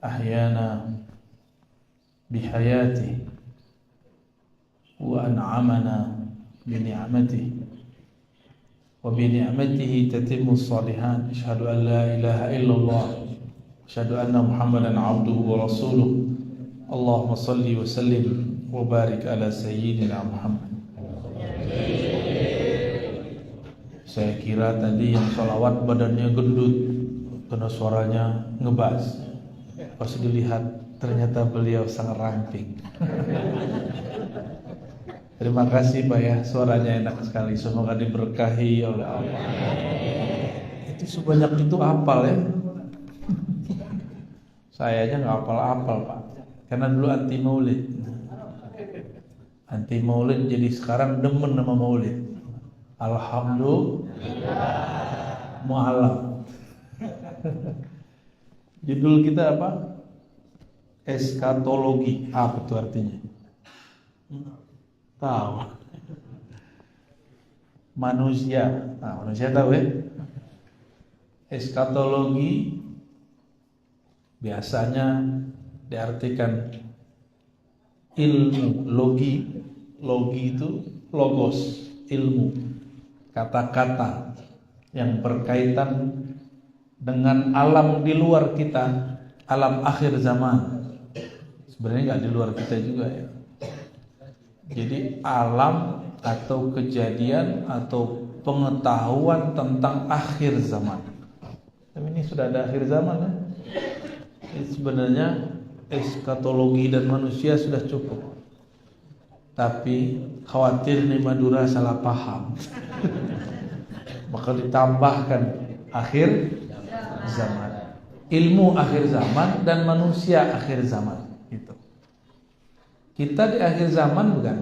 أحيانا بحياته وأنعمنا بنعمته وبنعمته تتم الصالحات. أشهد أن لا إله إلا الله أشهد أن محمدا عبده ورسوله. اللهم صل وسلم وبارك على سيدنا Muhammad. Saya kira tadi yang sholawat badannya gendut karena suaranya ngebas. Pas dilihat ternyata beliau sangat ramping. Terima kasih Pak ya, suaranya enak sekali. Semoga diberkahi oleh Allah. Itu sebanyak itu hafal ya. Saya aja nggak hafal-hafal Pak, karena dulu anti maulid. Anti maulid jadi sekarang demen sama maulid. Alhamdulillah. Mu'alaf. Judul kita apa? Eskatologi. Apa itu artinya? Tahu. Manusia. Nah, manusia tahu ya? Eskatologi biasanya diartikan ilmu. Logi itu logos, ilmu. Kata-kata yang berkaitan dengan alam di luar kita, alam akhir zaman. Sebenarnya nggak di luar kita juga ya. Jadi alam atau kejadian atau pengetahuan tentang akhir zaman. Tapi ini sudah ada akhir zaman ya. Ini sebenarnya eskatologi dan manusia sudah cukup. Tapi khawatir nih Madura salah paham. Maka ditambahkan akhir zaman, ilmu akhir zaman dan manusia akhir zaman. Gitu. Kita di akhir zaman bukan?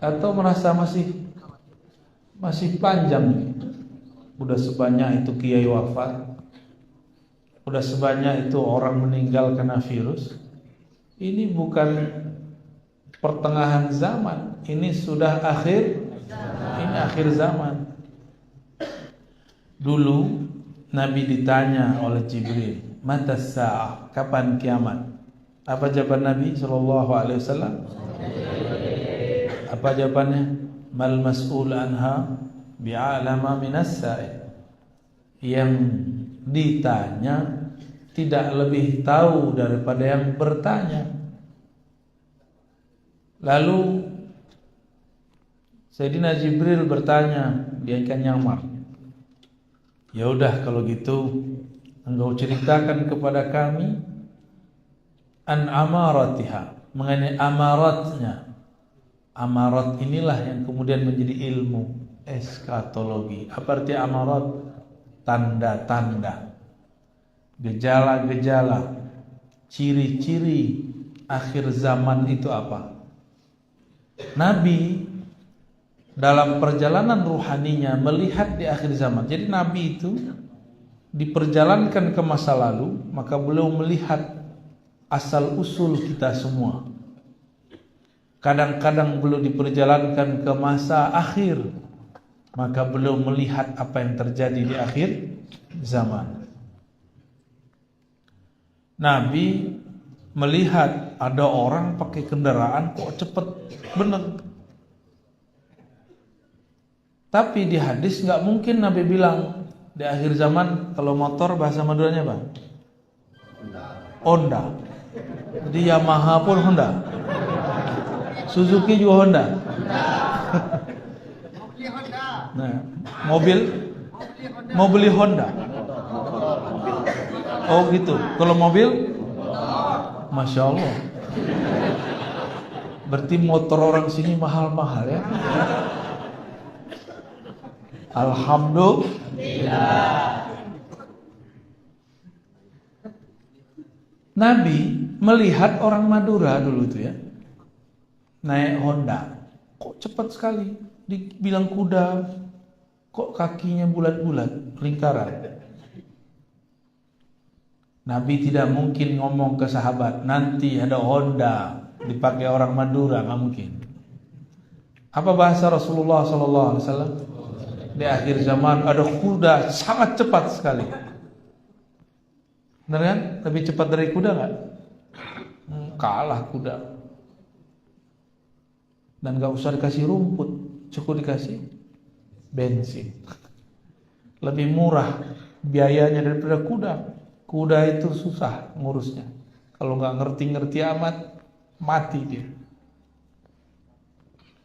Atau merasa masih panjang nih? Udah sebanyak itu kiai wafat, udah sebanyak itu orang meninggal karena virus. Ini bukan pertengahan zaman, ini sudah akhir. Ini akhir zaman. Dulu Nabi ditanya oleh Jibril, "Mata sa'ah?" Kapan kiamat? Apa jawaban Nabi sallallahu alaihi wasallam? Apa jawabannya? "Mal mas'ul anha bi'alama minas sa'il." Yang ditanya tidak lebih tahu daripada yang bertanya. Lalu Sayyidina Jibril bertanya, dia ikan nyamar. Ya udah kalau gitu engkau ceritakan kepada kami an amaratiha, mengenai amaratnya. Amarat inilah yang kemudian menjadi ilmu eskatologi. Apa arti amarat? Tanda-tanda, gejala-gejala, ciri-ciri akhir zaman itu apa? Nabi dalam perjalanan ruhaninya melihat di akhir zaman. Jadi Nabi itu diperjalankan ke masa lalu, maka beliau melihat asal usul kita semua. Kadang-kadang beliau diperjalankan ke masa akhir, maka beliau melihat apa yang terjadi di akhir zaman. Nabi melihat ada orang pakai kendaraan kok cepet bener. Tapi di hadis nggak mungkin Nabi bilang di akhir zaman kalau motor bahasa Maduranya apa? Honda. Jadi Yamaha pun Honda. Suzuki juga Honda. Nah, mau beli Honda. Oh gitu. Kalau mobil, Masya Allah. Berarti motor orang sini mahal-mahal ya. Alhamdulillah. Nabi melihat orang Madura dulu itu ya, naik Honda, kok cepat sekali. Dibilang kuda, kok kakinya bulat-bulat, lingkaran. Nabi tidak mungkin ngomong ke sahabat, nanti ada Honda dipakai orang Madura, nggak mungkin. Apa bahasa Rasulullah SAW? Di akhir zaman ada kuda sangat cepat sekali. Benar kan? Lebih cepat dari kuda nggak? Kalah kuda. Dan nggak usah dikasih rumput, cukup dikasih bensin. Lebih murah biayanya daripada kuda. Kuda itu susah ngurusnya. Kalau nggak ngerti-ngerti amat, mati dia.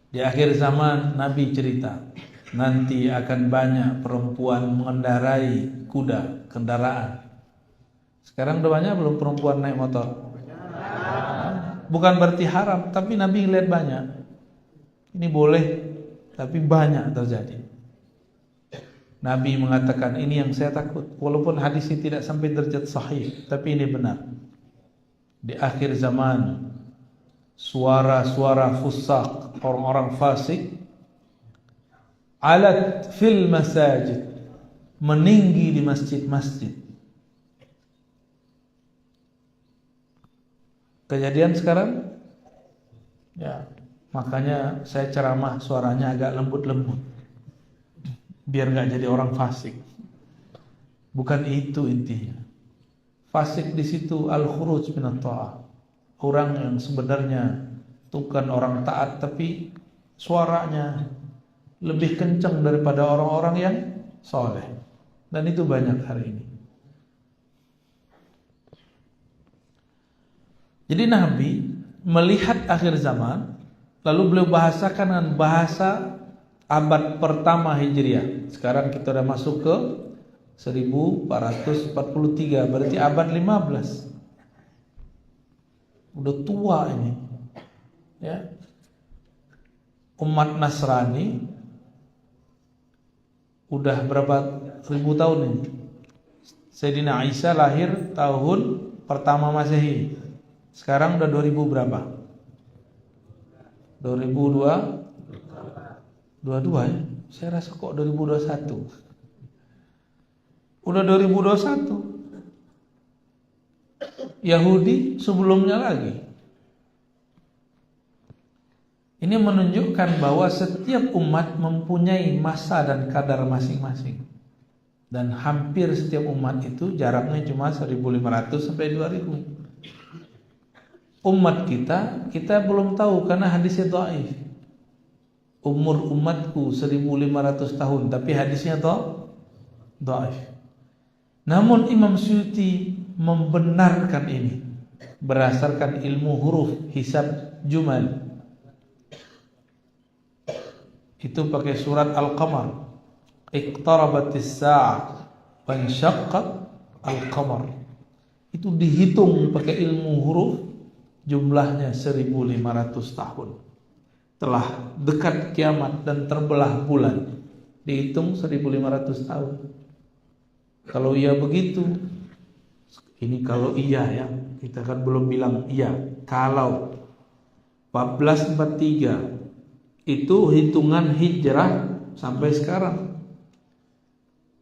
Di akhir zaman Nabi cerita, nanti akan banyak perempuan mengendarai kuda, kendaraan. Sekarang udah banyak belum perempuan naik motor? Bukan berarti haram, tapi Nabi lihat banyak. Ini boleh, tapi banyak terjadi. Nabi mengatakan, ini yang saya takut. Walaupun hadis ini tidak sampai derajat sahih, tapi ini benar. Di akhir zaman, suara-suara fusaq, orang-orang fasik, alat fil masajid, meninggi di masjid-masjid. Kejadian sekarang, ya, makanya saya ceramah suaranya agak lembut-lembut, biar nggak jadi orang fasik. Bukan itu intinya. Fasik di situ al-khuruj minat ta'ah. Orang yang sebenarnya bukan orang taat, tapi suaranya lebih kencang daripada orang-orang yang soleh. Dan itu banyak hari ini. Jadi Nabi melihat akhir zaman, lalu beliau bahasakan dengan bahasa abad pertama Hijriah. Sekarang kita sudah masuk ke 1443, berarti abad 15. Udah tua ini, ya. Umat Nasrani udah berapa ribu tahun ini? Sayyidina Isa lahir tahun pertama Masehi. Sekarang udah 2000 berapa? 2022 ya? Saya rasa kok 2021. Udah 2021. Yahudi sebelumnya lagi. Ini menunjukkan bahwa setiap umat mempunyai masa dan kadar masing-masing. Dan hampir setiap umat itu jaraknya cuma 1500 sampai 2000. Umat kita belum tahu karena hadisnya dhaif. Umur umatku 1500 tahun, tapi hadisnya dhaif. Namun Imam Suyuti membenarkan ini berdasarkan ilmu huruf hisab jumal. Itu pakai surat Al-Qamar. Iqtarabatis sa'ah wa insyaqqat al-qamar. Itu dihitung pakai ilmu huruf, jumlahnya 1500 tahun. Telah dekat kiamat dan terbelah bulan. Dihitung 1500 tahun. Kalau iya begitu, ini kalau iya ya, kita kan belum bilang iya. Kalau 1443 itu hitungan hijrah sampai sekarang.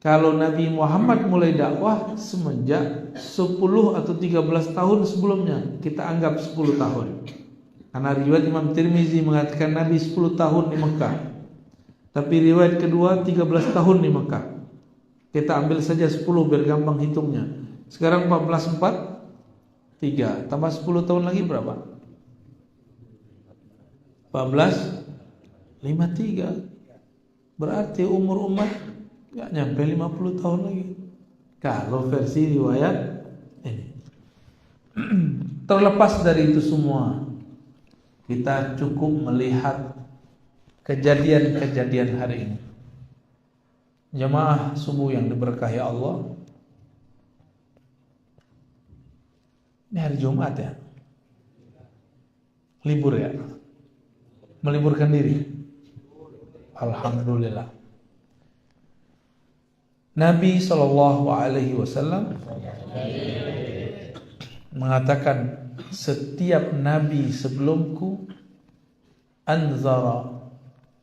Kalau Nabi Muhammad mulai dakwah semenjak 10 atau 13 tahun sebelumnya, kita anggap 10 tahun. Karena riwayat Imam Tirmizi mengatakan Nabi 10 tahun di Mekah. Tapi riwayat kedua 13 tahun di Mekah. Kita ambil saja 10 biar gampang hitungnya. Sekarang 1443 tambah 10 tahun lagi berapa? 1453. Berarti umur umat gak nyampe 50 tahun lagi. Kalau versi riwayat ini. Terlepas dari itu semua, kita cukup melihat kejadian-kejadian hari ini. Jamaah subuh yang diberkahi Allah, ini hari Jumat ya, libur ya, meliburkan diri. Alhamdulillah. Nabi SAW mengatakan, setiap nabi sebelumku anzara,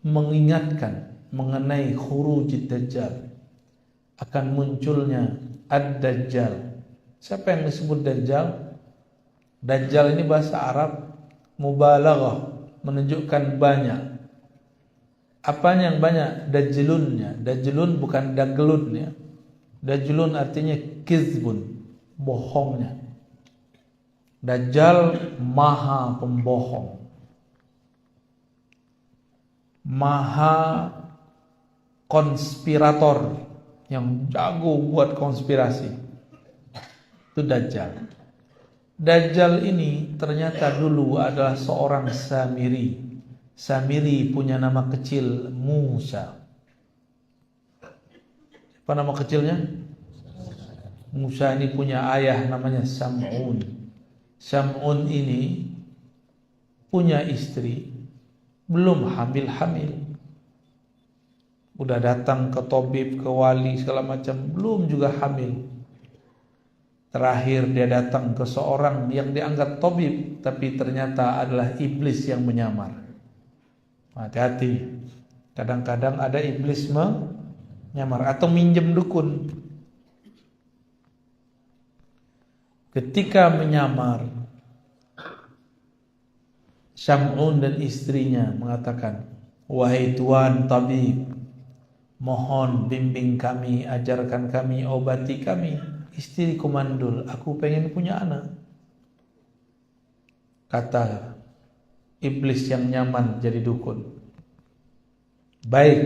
mengingatkan mengenai khurujid dajjal, akan munculnya ad-dajjal. Siapa yang disebut dajjal? Dajjal ini bahasa Arab mubalaghah, menunjukkan banyak. Apanya yang banyak? Dajjulunnya. Dajjulun bukan daglun ya. Dajjulun artinya kizbun, bohongnya. Dajjal maha pembohong, maha konspirator yang jago buat konspirasi. Itu Dajjal. Dajjal ini ternyata dulu adalah seorang Samiri. Samiri punya nama kecil Musa. Apa nama kecilnya? Musa ini punya ayah namanya Sam'un. Sam'un ini punya istri, belum hamil-hamil. Udah datang ke tabib, ke wali segala macam, belum juga hamil. Terakhir dia datang ke seorang yang dianggap tabib, tapi ternyata adalah iblis yang menyamar. Hati-hati. Kadang-kadang ada iblis menyamar atau minjem dukun. Ketika menyamar, Sam'un dan istrinya mengatakan, "Wahai tuan tabib, mohon bimbing kami, ajarkan kami, obati kami. Istriku mandul, aku pengen punya anak." Kata iblis yang nyaman jadi dukun, "Baik,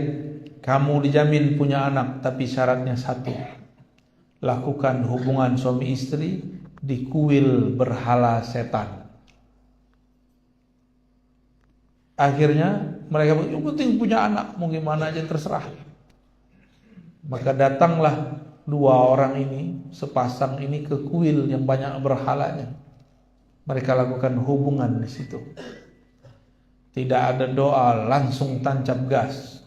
kamu dijamin punya anak, tapi syaratnya satu. Lakukan hubungan suami istri di kuil berhala setan." Akhirnya mereka yang penting punya anak, mau gimana aja terserah. Maka datanglah dua orang ini, sepasang ini ke kuil yang banyak berhalanya. Mereka lakukan hubungan di situ. Tidak ada doa, langsung tancap gas.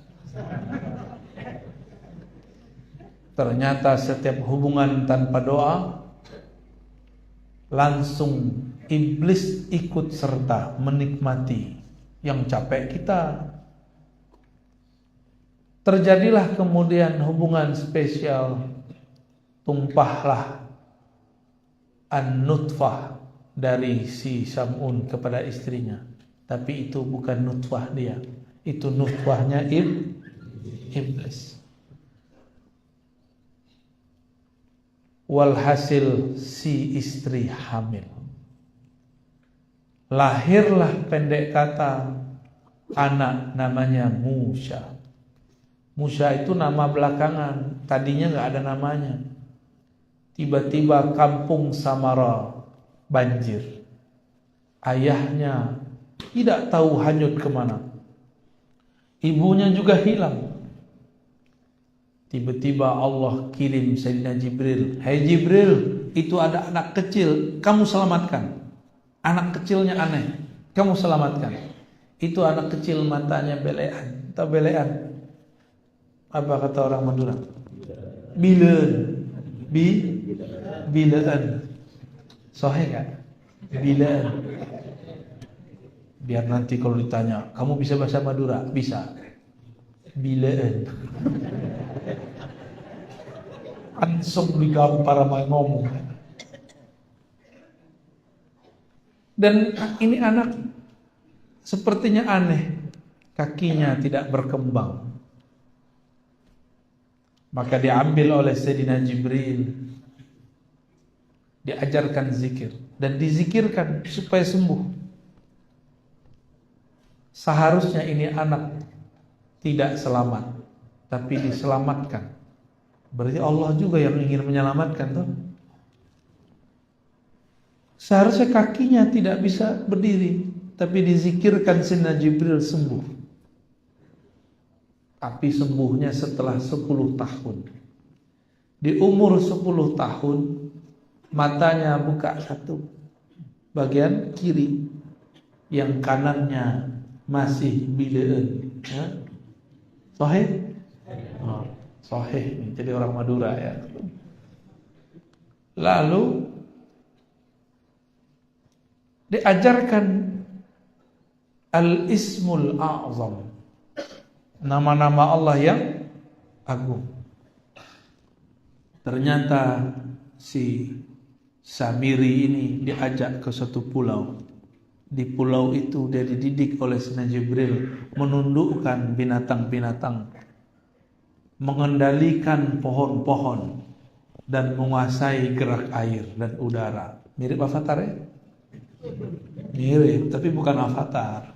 Ternyata setiap hubungan tanpa doa, langsung iblis ikut serta menikmati. Yang capek kita. Terjadilah kemudian hubungan spesial. Tumpahlah an-nutfah dari si Sam'un kepada istrinya. Tapi itu bukan nutfah dia, itu nutfahnya iblis. Walhasil si istri hamil. Lahirlah pendek kata anak namanya Musa. Musa itu nama belakangan, tadinya gak ada namanya. Tiba-tiba kampung Samara banjir. Ayahnya tidak tahu hanyut kemana. Ibunya juga hilang. Tiba-tiba Allah kirim Sayyidina Jibril. "Hai Jibril, itu ada anak kecil, kamu selamatkan. Anak kecilnya aneh, kamu selamatkan." Itu anak kecil matanya belean. Tahu belean? Apa kata orang Madura? Bileun. Bileun. Sahih kan? Bileun. Biar nanti kalau ditanya, "Kamu bisa bahasa Madura?" Bisa. Bileun. Langsung digampar sama ngomong. Dan ini anak sepertinya aneh, kakinya tidak berkembang. Maka diambil oleh Sayyidina Jibril, diajarkan zikir dan dizikirkan supaya sembuh. Seharusnya ini anak tidak selamat, tapi diselamatkan. Berarti Allah juga yang ingin menyelamatkan tuh. Seharusnya kakinya tidak bisa berdiri, tapi dizikirkan Sayyidina Jibril sembuh. Tapi sembuhnya setelah 10 tahun. Di umur 10 tahun, matanya buka satu, bagian kiri, yang kanannya masih bileun. Sahih? Oh, sahih. Jadi orang Madura ya. Lalu diajarkan Al-Ismul A'zam, nama-nama Allah yang agung. Ternyata si Samiri ini diajak ke suatu pulau. Di pulau itu dia dididik oleh Sayyidina Jibril menundukkan binatang-binatang, mengendalikan pohon-pohon, dan menguasai gerak air dan udara. Mirip Avatar ya? Mirip, tapi bukan Avatar.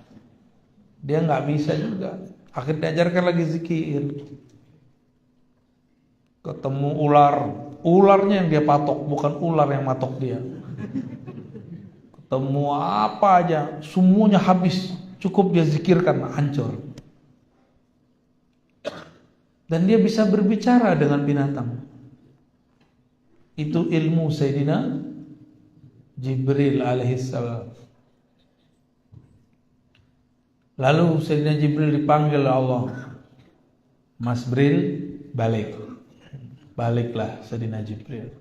Dia nggak bisa juga. Akhirnya diajarkan lagi zikir. Ketemu ular, ularnya yang dia patok, bukan ular yang matok dia. Ketemu apa aja, semuanya habis, cukup dia zikirkan, hancur. Dan dia bisa berbicara dengan binatang. Itu ilmu Sayyidina Jibril alaihissalam. Lalu Sayyidina Jibril dipanggil Allah. Mas Bril, balik. Baliklah Sayyidina Jibril.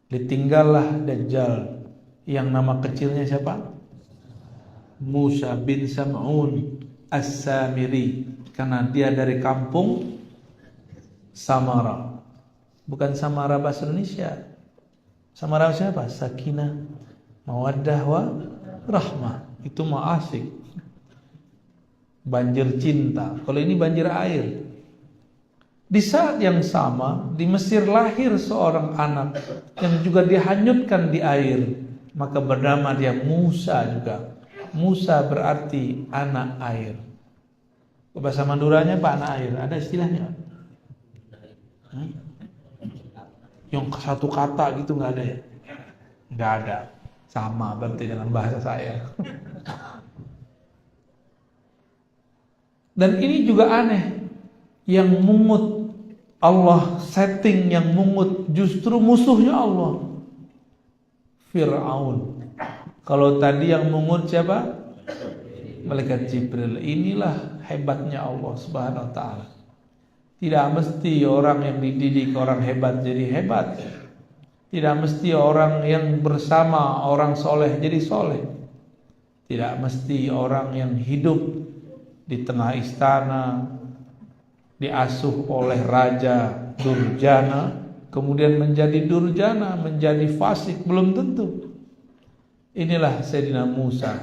Ditinggallah Dajjal. Yang nama kecilnya siapa? Musa bin Sam'un As-Samiri. Karena dia dari kampung Samara. Bukan Samara bahasa Indonesia. Samara siapa? Sakinah, mawaddah wa rahmah. Itu mah asik. Banjir cinta. Kalau ini banjir air. Di saat yang sama di Mesir lahir seorang anak yang juga dihanyutkan di air. Maka bernama dia Musa juga. Musa berarti anak air. Bahasa Maduranya Pak, anak air. Ada istilahnya? Yang satu kata gitu nggak ada ya? Nggak ada. Sama berarti dengan bahasa saya. Dan ini juga aneh. Yang mungut Allah setting yang mungut justru musuhnya Allah. Fir'aun. Kalau tadi yang mungut siapa? Malaikat Jibril. Inilah hebatnya Allah Subhanahu wa taala. Tidak mesti orang yang dididik orang hebat jadi hebat. Tidak mesti orang yang bersama orang soleh jadi soleh. Tidak mesti orang yang hidup di tengah istana diasuh oleh raja durjana kemudian menjadi durjana, menjadi fasik, belum tentu. Inilah Sayyidina Musa.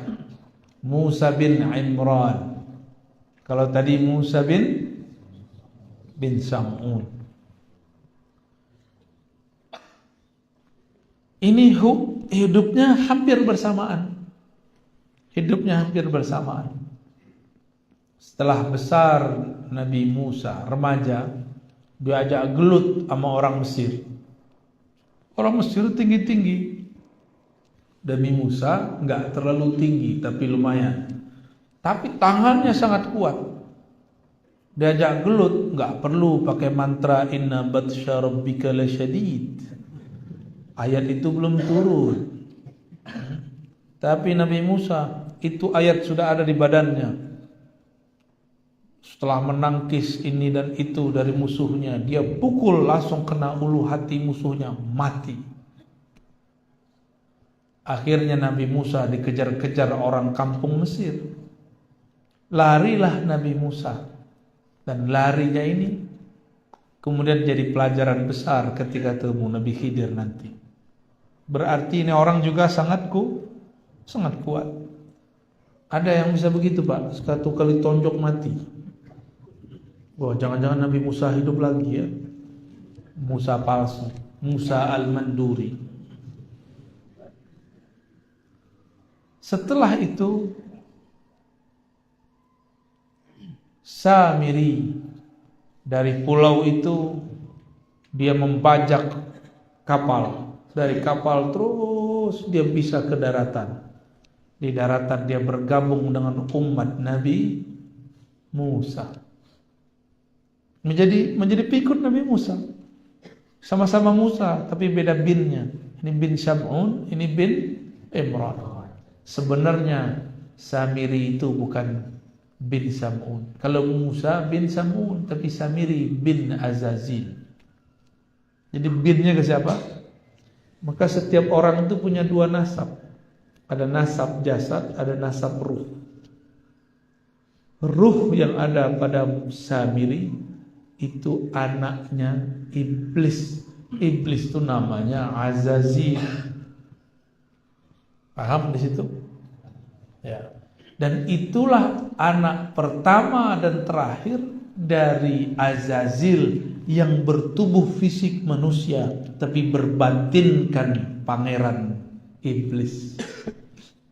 Musa bin Imran. Kalau tadi Musa bin Sam'un. Ini hidupnya hampir bersamaan. Hidupnya hampir bersamaan. Setelah besar Nabi Musa, remaja, diajak gelut sama orang Mesir. Orang Mesir tinggi-tinggi. Nabi Musa enggak terlalu tinggi, tapi lumayan. Tapi tangannya sangat kuat. Diajak gelut, enggak perlu pakai mantra inna batsya rabbika lasyadid. Ayat itu belum turun. Tapi Nabi Musa, itu ayat sudah ada di badannya. Setelah menangkis ini dan itu dari musuhnya, dia pukul langsung kena ulu hati musuhnya, mati. Akhirnya Nabi Musa dikejar-kejar orang kampung Mesir. Larilah Nabi Musa. Dan larinya ini kemudian jadi pelajaran besar ketika ketemu Nabi Khidir nanti. Berarti ini orang juga sangat kuat. Ada yang bisa begitu Pak, satu kali tonjok mati. Wah, jangan-jangan Nabi Musa hidup lagi ya. Musa palsu, Musa al-Manduri. Setelah itu Samiri dari pulau itu dia membajak kapal. Dari kapal terus dia bisa ke daratan. Di daratan dia bergabung dengan umat Nabi Musa. Menjadi pikut Nabi Musa. Sama-sama Musa tapi beda binnya. Ini bin Sam'un, ini bin Imran. Sebenarnya Samiri itu bukan bin Sam'un. Kalau Musa bin Sam'un, tapi Samiri bin Azazil. Jadi binnya ke siapa? Maka setiap orang itu punya dua nasab. Ada nasab jasad, ada nasab ruh. Ruh yang ada pada Samiri itu anaknya iblis. Iblis itu namanya Azazil. Paham di situ? Ya. Dan itulah anak pertama dan terakhir dari Azazil yang bertubuh fisik manusia tapi berbatinkan pangeran iblis.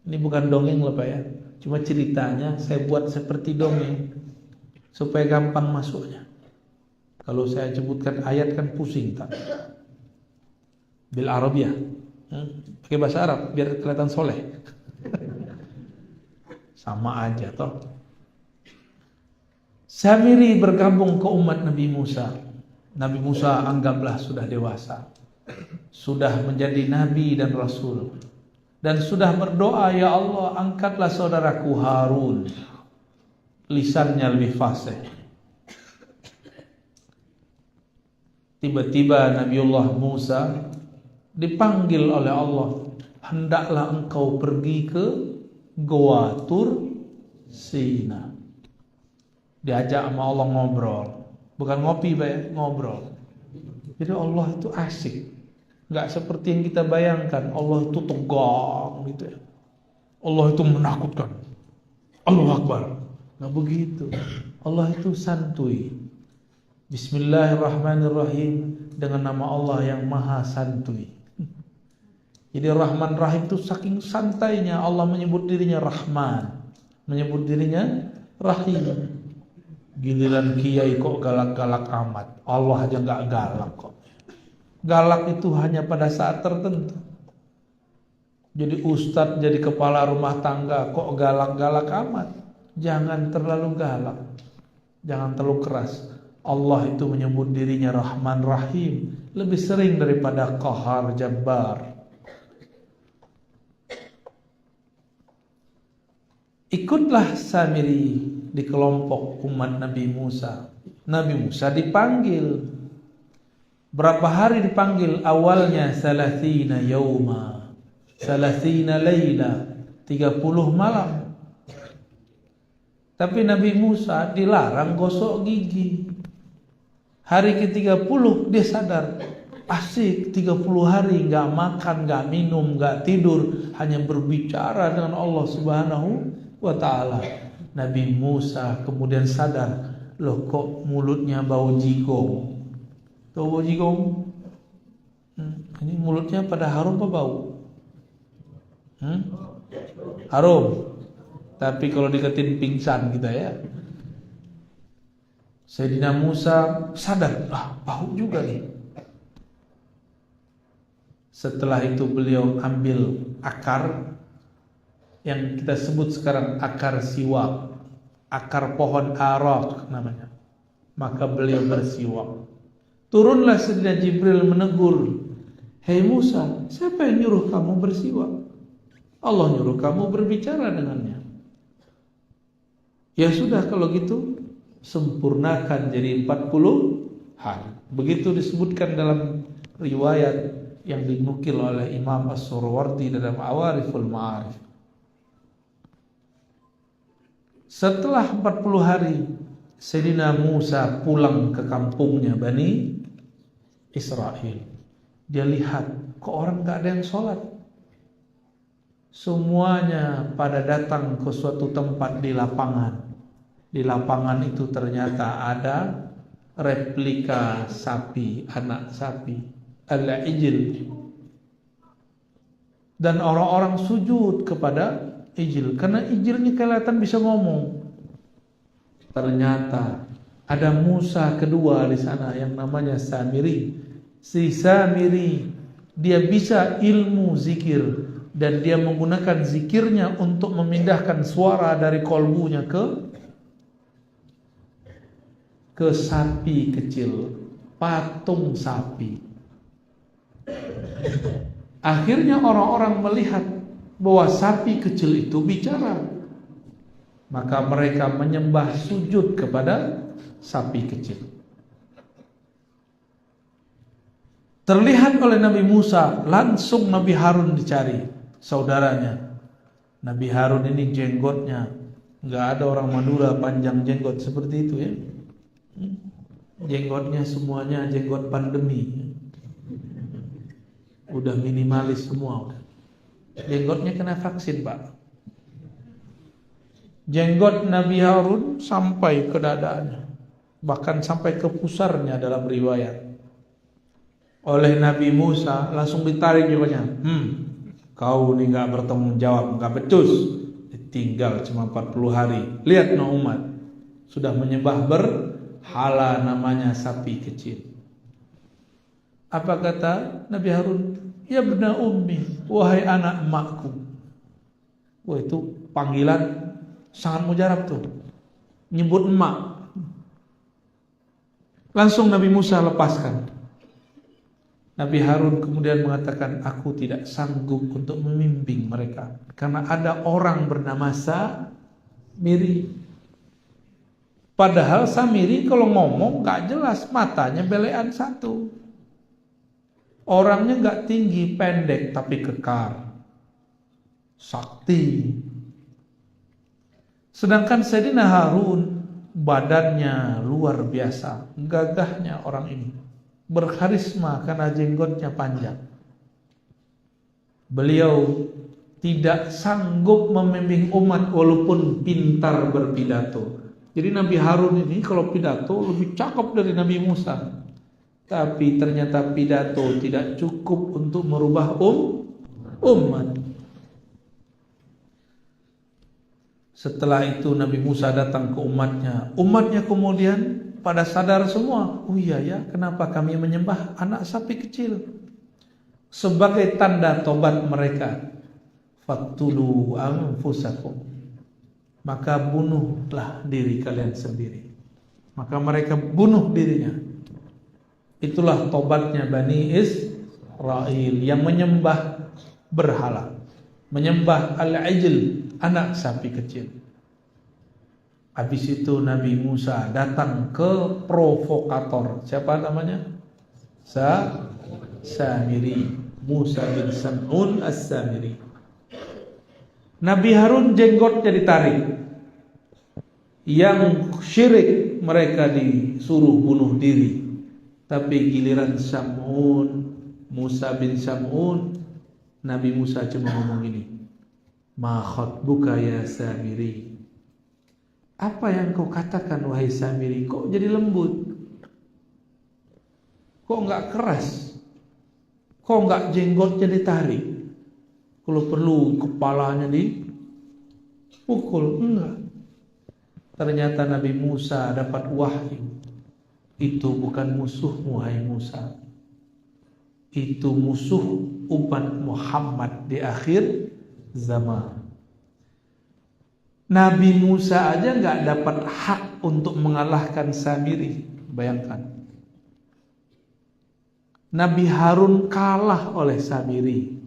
Ini bukan dongeng loh Pak ya, cuma ceritanya saya buat seperti dongeng supaya gampang masuknya. Kalau saya sebutkan ayat kan pusing tak? Bil Arabiyah, pakai bahasa Arab biar kelihatan soleh. Sama aja toh. Samiri bergabung ke umat Nabi Musa. Nabi Musa anggaplah sudah dewasa, sudah menjadi nabi dan rasul, dan sudah berdoa, ya Allah angkatlah saudaraku Harun, lisannya lebih fasih. Tiba-tiba Nabiullah Musa dipanggil oleh Allah, hendaklah engkau pergi ke Goa Tur Sina. Diajak sama Allah ngobrol, bukan ngopi Pak, ngobrol. Jadi Allah itu asik, nggak seperti yang kita bayangkan. Allah itu tegang gitu ya, Allah itu menakutkan, Allahu Akbar. Nggak begitu. Allah itu santuy. Bismillahirrahmanirrahim, dengan nama Allah yang maha santuy. Jadi Rahman Rahim itu saking santainya Allah menyebut dirinya Rahman, menyebut dirinya Rahim. Giliran kiai kok galak-galak amat, Allah aja nggak galak kok. Galak itu hanya pada saat tertentu. Jadi ustadz, jadi kepala rumah tangga kok galak-galak amat. Jangan terlalu galak, jangan terlalu keras. Allah itu menyebut dirinya Rahman Rahim lebih sering daripada Qahar Jabbar. Ikutlah Samiri di kelompok umat Nabi Musa. Nabi Musa dipanggil. Berapa hari dipanggil? Awalnya salasina yauma, salasina laila, 30 malam. Tapi Nabi Musa dilarang gosok gigi. Hari ke-30 dia sadar, asik 30 hari gak makan, gak minum, gak tidur, hanya berbicara dengan Allah Subhanahu wa ta'ala. Nabi Musa kemudian sadar, loh kok mulutnya bau jigong. Tahu bau jigong? Ini mulutnya pada harum apa bau? Harum. Tapi kalau diketin pingsan gitu ya. Sayyidina Musa sadar, bau juga nih. Setelah itu beliau ambil akar yang kita sebut sekarang akar siwak, akar pohon arak namanya. Maka beliau bersiwak. Turunlah Sayyidina Jibril menegur, hei Musa, siapa yang nyuruh kamu bersiwak? Allah nyuruh kamu berbicara dengannya. Ya sudah kalau gitu, sempurnakan jadi 40 hari. Begitu disebutkan dalam riwayat yang dinukil oleh Imam As-Surawardi dalam Awariful Ma'arif. Setelah 40 hari, Sayyidina Musa pulang ke kampungnya Bani Israel. Dia lihat, kok orang gak ada yang sholat. Semuanya pada datang ke suatu tempat di lapangan. Di lapangan itu ternyata ada replika sapi, anak sapi, al-ijil. Dan orang-orang sujud kepada ijil, karena ijilnya kelihatan bisa ngomong. Ternyata ada Musa kedua di sana yang namanya Samiri. Si Samiri, dia bisa ilmu zikir dan dia menggunakan zikirnya untuk memindahkan suara dari kolbunya ke sapi kecil, patung sapi. Akhirnya orang-orang melihat bahwa sapi kecil itu bicara. Maka mereka menyembah sujud kepada sapi kecil. Terlihat oleh Nabi Musa, langsung Nabi Harun dicari, saudaranya. Nabi Harun ini jenggotnya, gak ada orang Madura panjang jenggot seperti itu ya. Jenggotnya semuanya jenggot pandemi. Udah minimalis semua. Jenggotnya kena vaksin Pak. Jenggot Nabi Harun sampai ke dadanya. bahkan sampai ke pusarnya dalam riwayat, oleh Nabi Musa, langsung ditarik jiwanya. Kau nih gak bertanggung jawab, gak becus. Tinggal cuma 40 hari. Lihat no umat, sudah menyembah berhala namanya sapi kecil. Apa kata Nabi Harun? Ya bena ummi, wahai anak emakku. Wah, itu panggilan sangat mujarab tuh, nyebut emak. Langsung Nabi Musa lepaskan. Nabi Harun kemudian mengatakan, aku tidak sanggup untuk membimbing mereka karena ada orang bernama Samiri. Padahal Samiri kalau ngomong gak jelas, matanya belean satu, orangnya gak tinggi, pendek tapi kekar, sakti. Sedangkan Sayyidina Harun badannya luar biasa, gagahnya orang ini, berkarisma karena jenggotnya panjang. Beliau tidak sanggup membimbing umat walaupun pintar berpidato. Jadi Nabi Harun ini kalau pidato lebih cakep dari Nabi Musa. Tapi ternyata pidato tidak cukup untuk merubah umat. Setelah itu Nabi Musa datang ke umatnya. Umatnya kemudian pada sadar semua, oh iya ya, kenapa kami menyembah anak sapi kecil? Sebagai tanda tobat mereka, faktulu anfusakum, maka bunuhlah diri kalian sendiri. Maka mereka bunuh dirinya. Itulah tobatnya Bani Israel yang menyembah berhala, menyembah al-ijl, anak sapi kecil. Habis itu Nabi Musa datang ke provokator. Siapa namanya? Samiri, Musa bin Sam'un as-Samiri. Nabi Harun jenggotnya ditarik. Yang syirik mereka disuruh bunuh diri. Tapi giliran Sam'un, Musa bin Sam'un, Nabi Musa cuma ngomong gini, ma khatbuka ya Samiri, apa yang kau katakan wahai Samiri? Kok jadi lembut? Kok enggak keras? Kok enggak jenggotnya ditarik? Kalau perlu kepalanya dipukul? Enggak. Ternyata Nabi Musa dapat wahyu. Itu bukan musuhmu hai Musa. Itu musuh umat Muhammad di akhir zaman. Nabi Musa aja gak dapat hak untuk mengalahkan Samiri. Bayangkan, Nabi Harun kalah oleh Samiri.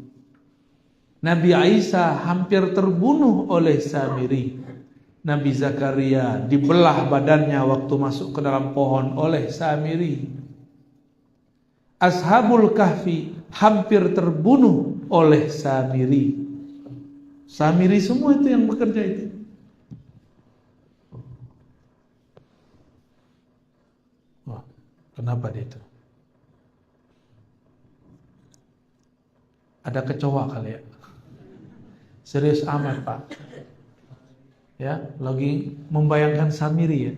Nabi Isa hampir terbunuh oleh Samiri. Nabi Zakaria dibelah badannya waktu masuk ke dalam pohon oleh Samiri. Ashabul Kahfi hampir terbunuh oleh Samiri. Samiri semua itu yang bekerja itu. Wah, kenapa dia itu? Ada kecoa kali ya? Serius amat Pak. Ya, lagi membayangkan Samiri ya.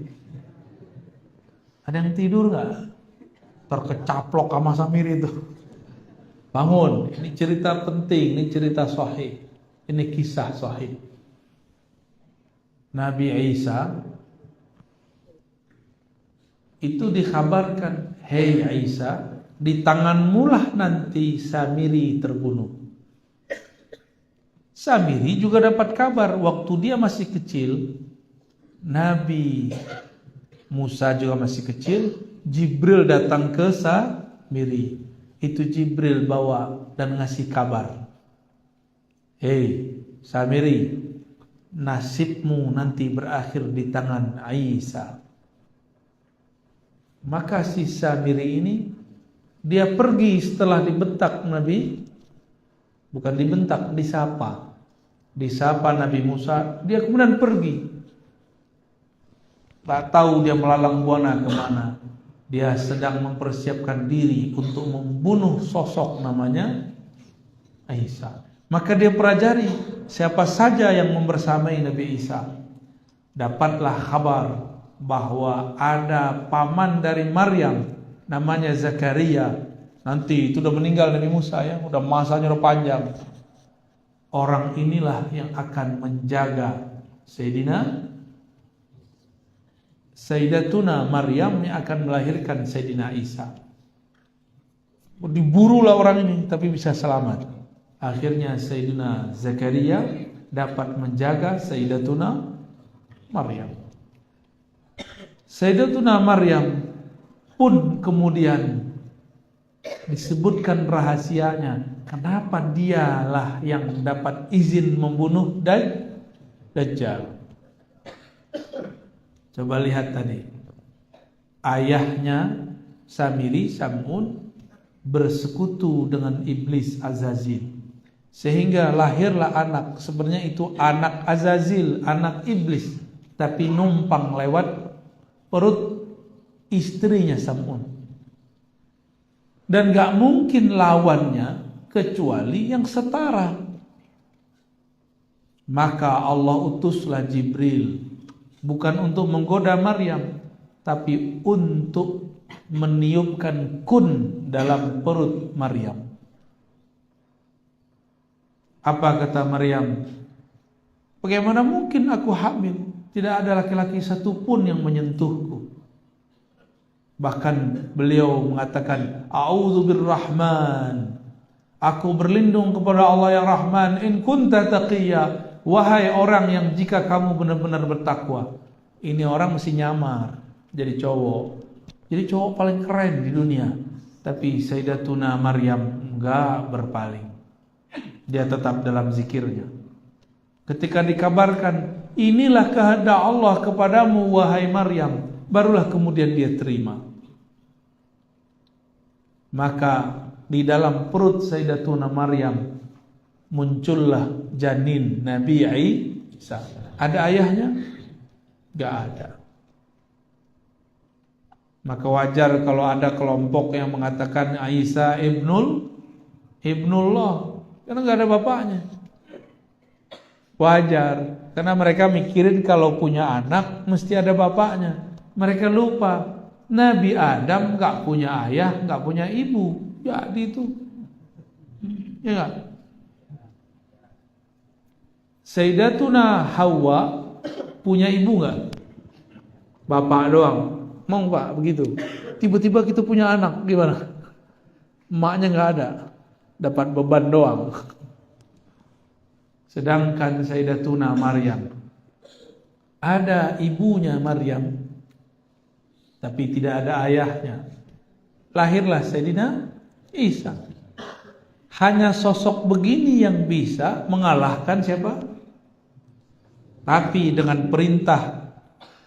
Ada yang tidur nggak? Terkecaplok sama Samiri itu. Bangun, ini cerita penting, ini cerita sahih. Ini kisah sahih. Nabi Isa itu dikabarkan, hei Isa, di tanganmu lah nanti Samiri terbunuh. Samiri juga dapat kabar waktu dia masih kecil, Nabi Musa juga masih kecil, Jibril datang ke Samiri. Itu Jibril bawa dan ngasih kabar. Hei Samiri, nasibmu nanti berakhir di tangan Isa. Maka si Samiri ini, dia pergi setelah dibentak Nabi, bukan dibentak, disapa Nabi Musa, dia kemudian pergi. Tak tahu dia melalang buana kemana. Dia sedang mempersiapkan diri untuk membunuh sosok namanya Isa. Maka dia pelajari siapa saja yang membersamai Nabi Isa. Dapatlah kabar bahwa ada paman dari Maryam namanya Zakaria. Nanti itu udah meninggal Nabi Musa ya, udah masanya udah panjang. Orang inilah yang akan menjaga Sayyidatuna Maryam yang akan melahirkan Sayyidina Isa. Diburulah orang ini tapi bisa selamat. Akhirnya Sayyidina Zakaria dapat menjaga Sayyidatuna Maryam. Sayyidatuna Maryam pun kemudian disebutkan rahasianya. Kenapa dialah yang dapat izin membunuh Dajjal? Coba lihat tadi. Ayahnya Sam'un bersekutu dengan iblis Azazil. Sehingga lahirlah anak. Sebenarnya itu anak Azazil, anak iblis, tapi numpang lewat perut istrinya Sam'un. Dan gak mungkin lawannya kecuali yang setara. Maka Allah utuslah Jibril, bukan untuk menggoda Maryam, tapi untuk meniupkan kun dalam perut Maryam. Apa kata Maryam? Bagaimana mungkin aku hamil? Tidak ada laki-laki satupun yang menyentuhku. Bahkan beliau mengatakan, A'udzu birrahman, aku berlindung kepada Allah yang Rahman. In kunta taqiyya, wahai orang yang jika kamu benar-benar bertakwa. Ini orang mesti nyamar jadi cowok. Jadi cowok paling keren di dunia. Tapi Sayyidatuna Maryam enggak berpaling. Dia tetap dalam zikirnya. Ketika dikabarkan, inilah kehendak Allah kepadamu wahai Maryam, barulah kemudian dia terima. Maka di dalam perut Sayyidatuna Maryam muncullah janin Nabi Isa. Ada ayahnya? Gak ada. Maka wajar kalau ada kelompok yang mengatakan Isa ibnullah, karena gak ada bapaknya. Wajar, karena mereka mikirin kalau punya anak mesti ada bapaknya. Mereka lupa Nabi Adam gak punya ayah, gak punya ibu. Jadi itu, ya gak? Sayyidatuna Hawa punya ibu gak? Bapak doang. Mau Pak begitu? Tiba-tiba kita punya anak, gimana? Emaknya gak ada, dapat beban doang. Sedangkan Sayyidatuna Maryam ada ibunya Maryam, tapi tidak ada ayahnya. Lahirlah Sayyidina Isa. Hanya sosok begini yang bisa mengalahkan siapa? Tapi dengan perintah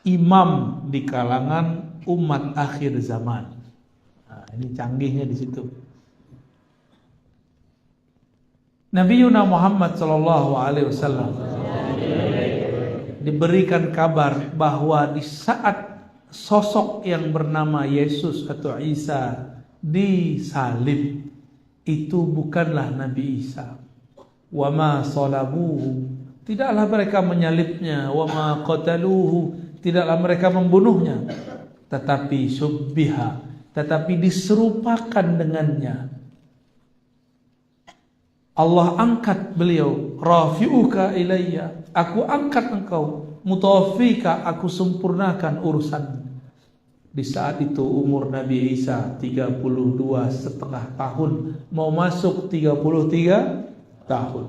imam di kalangan umat akhir zaman. Nah, ini canggihnya di situ. Nabi Muhammad SAW diberikan kabar bahwa di saat sosok yang bernama Yesus atau Isa disalib, itu bukanlah Nabi Isa. Wa ma salabuhu, tidaklah mereka menyalibnya. Wa ma qataluhu, tidaklah mereka membunuhnya. Tetapi syubbiha, tetapi diserupakan dengannya. Allah angkat beliau, rafi'uka ilayya, aku angkat engkau, mutawafika, aku sempurnakan urusan. Di saat itu umur Nabi Isa 32,5 tahun, mau masuk 33 tahun.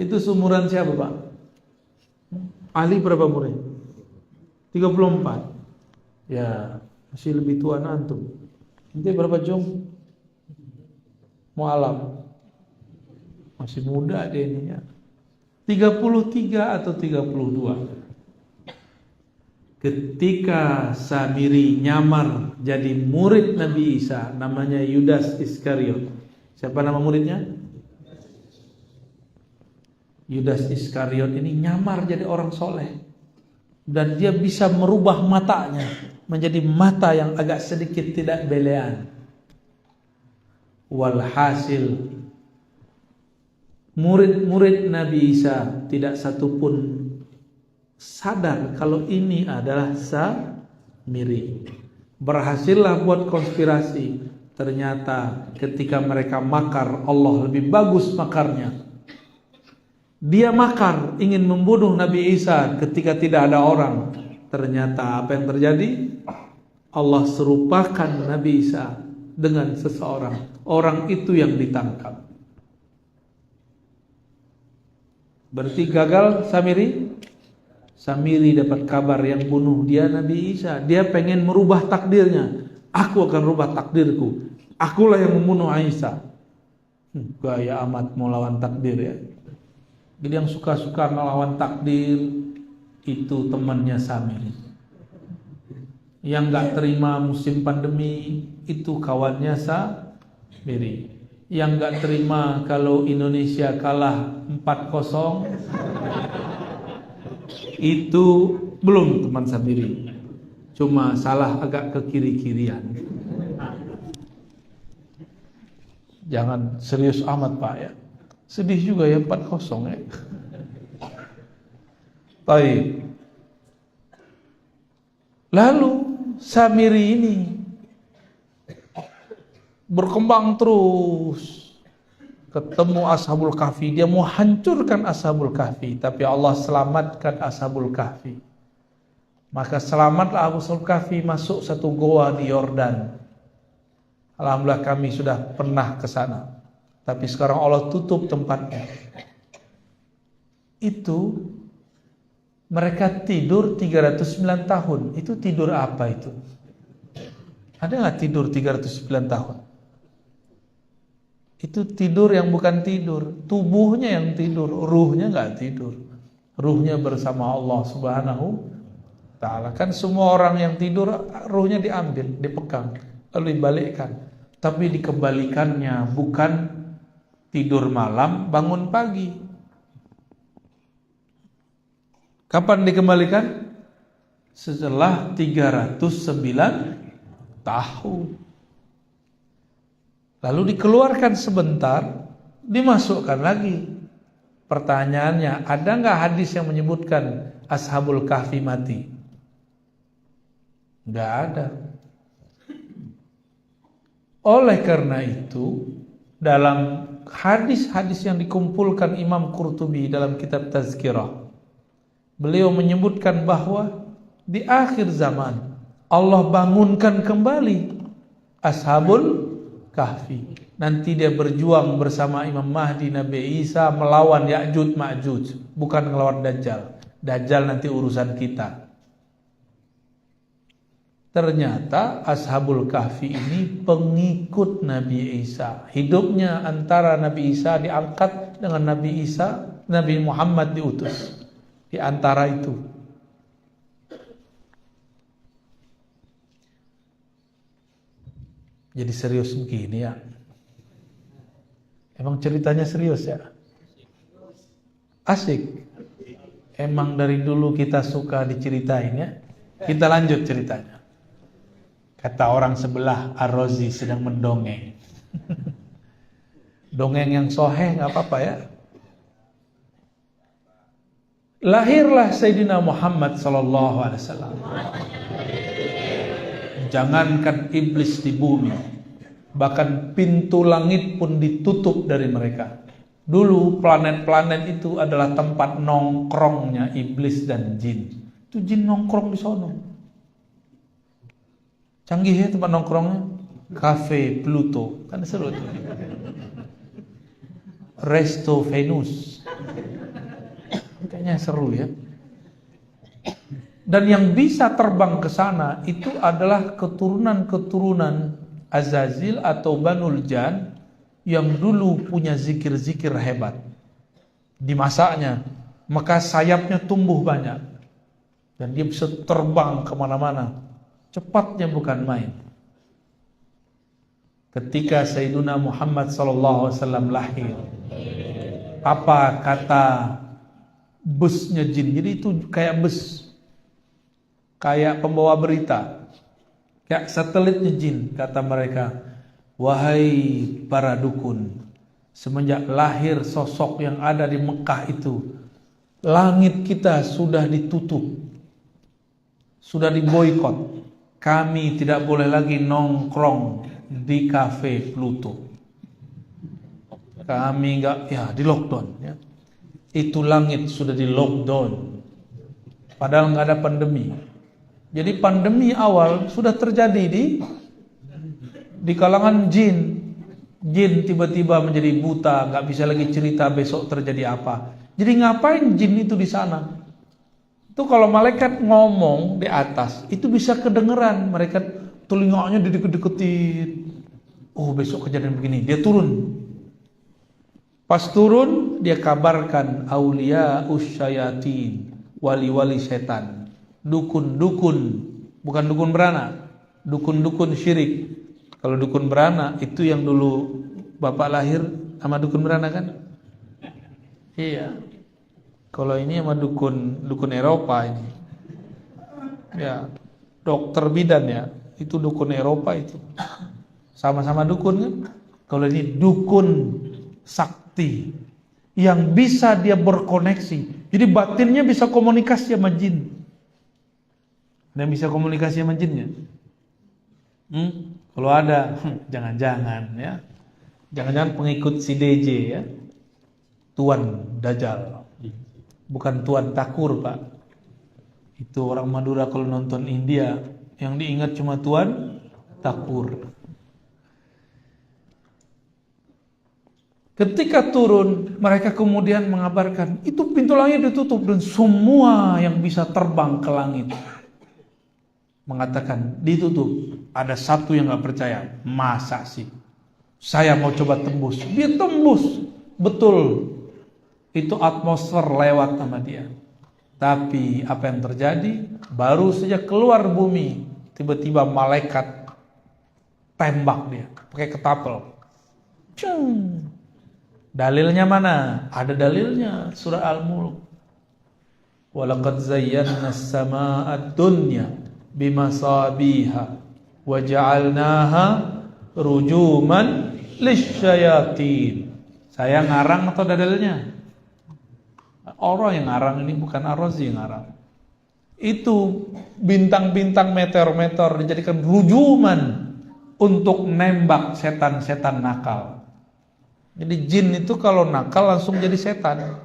Itu seumuran siapa Pak? Ali berapa umurnya? 34. Ya, masih lebih tua antum. Nanti berapa jom? Mu'alam. Masih muda dia ini ya. 33 atau 32. Ketika Samiri nyamar jadi murid Nabi Isa, namanya Yudas Iskariot. Siapa nama muridnya? Yudas Iskariot ini nyamar jadi orang soleh. Dan dia bisa merubah matanya menjadi mata yang agak sedikit tidak belean. Walhasil murid-murid Nabi Isa tidak satupun sadar kalau ini adalah Samiri. Berhasillah buat konspirasi. Ternyata ketika mereka makar, Allah lebih bagus makarnya. Dia makar ingin membunuh Nabi Isa ketika tidak ada orang. Ternyata apa yang terjadi? Allah serupakan Nabi Isa dengan seseorang. Orang itu yang ditangkap. Berarti gagal Samiri? Samiri dapat kabar yang bunuh dia Nabi Isa. Dia pengen merubah takdirnya. Aku akan rubah takdirku. Akulah yang membunuh Isa. Gaya amat mau lawan takdir ya. Jadi yang suka-suka melawan takdir itu temannya Samiri. Yang gak terima musim pandemi itu kawannya Samiri. Yang gak terima kalau Indonesia kalah 4-0 itu belum teman Samiri. Cuma salah agak ke kiri-kirian. Jangan serius amat Pak ya. Sedih juga ya 4-0 ya. Baik. Lalu Samiri ini berkembang terus. Ketemu Ashabul Kahfi, dia mau hancurkan Ashabul Kahfi, tapi Allah selamatkan Ashabul Kahfi. Maka selamatlah Ashabul Kahfi masuk satu goa di Yordan. Alhamdulillah kami sudah pernah ke sana. Tapi sekarang Allah tutup tempatnya. Itu mereka tidur 309 tahun. Itu tidur apa itu? Ada nggak tidur 309 tahun? Itu tidur yang bukan tidur. Tubuhnya yang tidur, ruhnya nggak tidur. Ruhnya bersama Allah Subhanahu Ta'ala. Kan semua orang yang tidur ruhnya diambil, dipegang, lalu dibalikkan. Tapi dikembalikannya bukan tidur malam, bangun pagi. Kapan dikembalikan? Setelah 309 tahun. Lalu dikeluarkan sebentar, dimasukkan lagi. Pertanyaannya, ada nggak hadis yang menyebutkan Ashabul Kahfi mati? Nggak ada. Oleh karena itu, dalam hadis-hadis yang dikumpulkan Imam Qurtubi dalam kitab Tazkirah, beliau menyebutkan bahwa di akhir zaman Allah bangunkan kembali Ashabul Kahfi. Nanti dia berjuang bersama Imam Mahdi, Nabi Isa melawan Ya'juj Ma'juj, bukan melawan Dajjal. Dajjal nanti urusan kita. Ternyata Ashabul Kahfi ini pengikut Nabi Isa. Hidupnya antara Nabi Isa diangkat dengan Nabi Isa, Nabi Muhammad diutus. Di antara itu. Jadi serius begini ya. Emang ceritanya serius ya? Asik. Emang dari dulu kita suka diceritain ya. Kita lanjut ceritanya. Kata orang sebelah, Ar-Razi sedang mendongeng. Dongeng yang soheh gak apa-apa ya. Lahirlah Sayyidina Muhammad SAW. Jangankan iblis di bumi, bahkan pintu langit pun ditutup dari mereka. Dulu planet-planet itu adalah tempat nongkrongnya iblis dan jin. Itu jin nongkrong di sono. Canggih ya tempat nongkrongnya. Cafe Pluto, kan seru itu. Resto Venus, kayaknya seru ya. Dan yang bisa terbang ke sana itu adalah keturunan-keturunan Azazil atau Banul Jan yang dulu punya zikir-zikir hebat. Dimasaknya, maka sayapnya tumbuh banyak. Dan dia bisa terbang kemana-mana. Cepatnya bukan main. Ketika Sayyiduna Muhammad SAW lahir, apa kata busnya jin? Jadi itu kayak bus, kayak pembawa berita, kayak satelitnya jin. Kata mereka, wahai para dukun, semenjak lahir sosok yang ada di Mekah itu, langit kita sudah ditutup, sudah diboikot. kami tidak boleh lagi nongkrong di kafe Pluto. Kami enggak, ya di lockdown ya. Itu langit sudah di lockdown. Padahal nggak ada pandemi. Jadi pandemi awal sudah terjadi di kalangan jin. Jin tiba-tiba menjadi buta, nggak bisa lagi cerita besok terjadi apa. Jadi ngapain jin itu di sana? Itu kalau malaikat ngomong di atas, itu bisa kedengeran. Mereka telinganya dideket-deketin. Oh besok kejadian begini, dia turun. Pas turun, dia kabarkan aulia usyayatin, wali-wali setan, dukun-dukun, bukan dukun beranak, dukun-dukun syirik. Kalau dukun beranak itu yang dulu bapak lahir sama dukun beranak kan? Iya. Kalau ini sama dukun Eropa ini. Ya, dokter bidan ya, itu dukun Eropa itu. Sama-sama dukun kan? Kalau ini dukun sakti yang bisa dia berkoneksi. Jadi batinnya bisa komunikasi sama jin. Dan bisa komunikasi sama jinnya. Kalau ada, jangan-jangan ya. Jangan-jangan pengikut si DJ ya. Tuan Dajjal. Bukan Tuan Takur, Pak. Itu orang Madura kalau nonton India, yang diingat cuma Tuan Takur. Ketika turun, mereka kemudian mengabarkan, itu pintu langit ditutup dan semua yang bisa terbang ke langit mengatakan ditutup. Ada satu yang gak percaya, masa sih? Saya mau coba tembus. Dia tembus, betul. Itu atmosfer lewat sama dia. Tapi apa yang terjadi? Baru saja keluar bumi, tiba-tiba malaikat tembak dia pakai ketapel. Cung. Dalilnya mana? Ada dalilnya, surah Al-Mulk. Walaqad zayyana as-samaa'a ad-dunya bimasabiha wa ja'alnaha rujuman lisyayatin. Saya ngarang atau dalilnya? Orang yang ngarang ini, bukan Ar-Razi yang ngarang. Itu bintang-bintang meteor-meteor dijadikan rujuman untuk nembak setan-setan nakal. Jadi jin itu kalau nakal langsung jadi setan.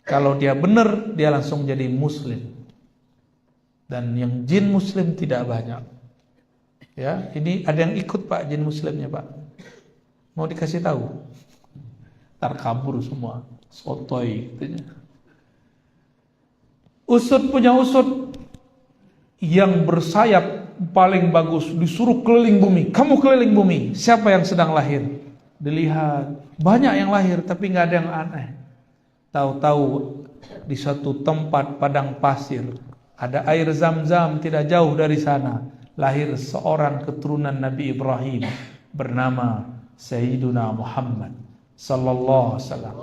Kalau dia benar, dia langsung jadi muslim. Dan yang jin muslim tidak banyak. Ya, ini ada yang ikut Pak jin muslimnya Pak. Mau dikasih tahu? Ntar kabur semua, sotoy gitu. Usut punya usut yang bersayap paling bagus, disuruh keliling bumi. Kamu keliling bumi, siapa yang sedang lahir? Dilihat, banyak yang lahir tapi nggak ada yang aneh. Tahu-tahu di satu tempat padang pasir ada air zam-zam tidak jauh dari sana. Lahir seorang keturunan Nabi Ibrahim bernama Sayyiduna Muhammad sallallahu alaihi wasallam.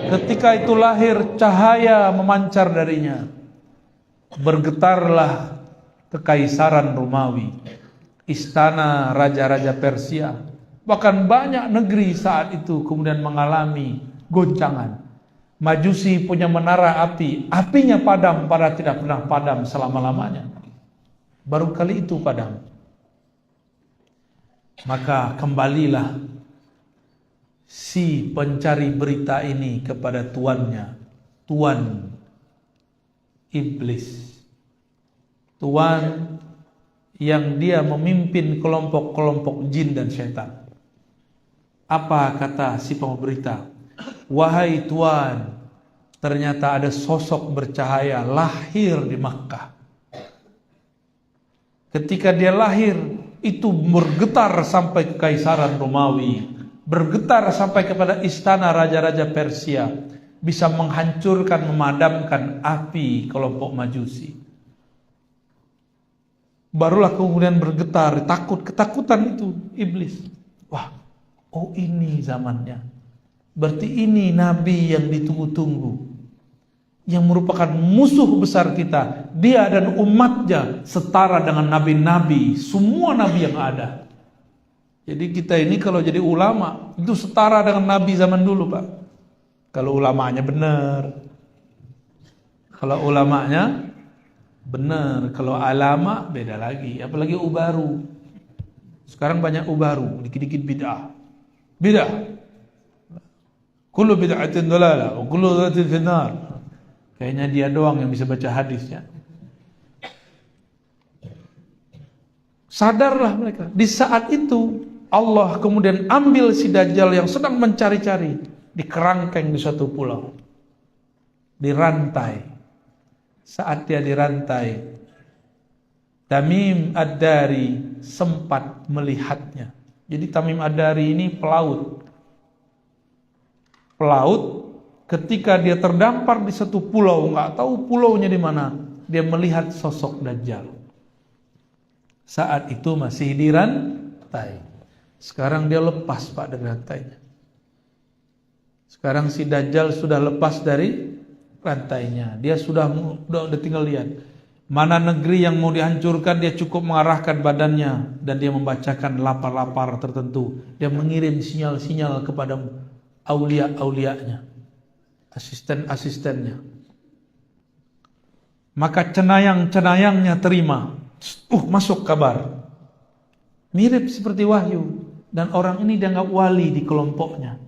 Ketika itu lahir, cahaya memancar darinya. Bergetarlah kekaisaran Romawi, istana raja-raja Persia. Bahkan banyak negeri saat itu kemudian mengalami goncangan. Majusi punya menara api, apinya padam, padahal tidak pernah padam selama-lamanya. Baru kali itu padam. Maka kembalilah si pencari berita ini kepada tuannya, tuan iblis, tuan yang dia memimpin kelompok-kelompok jin dan setan. Apa kata si pemberita? Wahai tuan, ternyata ada sosok bercahaya lahir di Makkah. Ketika dia lahir, itu bergetar sampai ke Kaisaran Romawi, bergetar sampai kepada istana raja-raja Persia, bisa menghancurkan, memadamkan api kelompok Majusi. Barulah kemudian bergetar, ketakutan itu iblis. Wah, oh ini zamannya. Berarti ini nabi yang ditunggu-tunggu, yang merupakan musuh besar kita. Dia dan umatnya setara dengan nabi-nabi, semua nabi yang ada. Jadi kita ini kalau jadi ulama itu setara dengan nabi zaman dulu Pak. Kalau ulamanya benar, kalau ulamanya Benar, kalau alama beda lagi, apalagi ubaru. Sekarang banyak ubaru, dikit-dikit bid'ah. Bid'ah. Kullu bid'atin dhalalah wa kullu dhalatin finnar. Kayaknya dia doang yang bisa baca hadisnya. Sadarlah mereka. Di saat itu Allah kemudian ambil si Dajjal yang sedang mencari-cari, dikerangkeng di suatu pulau, dirantai. Saat dia dirantai, Tamim Ad-Dari sempat melihatnya. Jadi Tamim Ad-Dari ini pelaut. Ketika dia terdampar di satu pulau, nggak tahu pulaunya di mana, dia melihat sosok Dajjal. Saat itu masih dirantai. Sekarang dia lepas Pak dari rantainya. Sekarang si Dajjal sudah lepas dari rantainya. Dia sudah tinggal lihat mana negeri yang mau dihancurkan. Dia cukup mengarahkan badannya dan dia membacakan lapar-lapar tertentu. Dia mengirim sinyal-sinyal kepada aulia-aulianya, asisten-asistennya. Maka cenayang-cenayangnya terima. Masuk kabar. Mirip seperti wahyu. Dan orang ini dianggap wali di kelompoknya.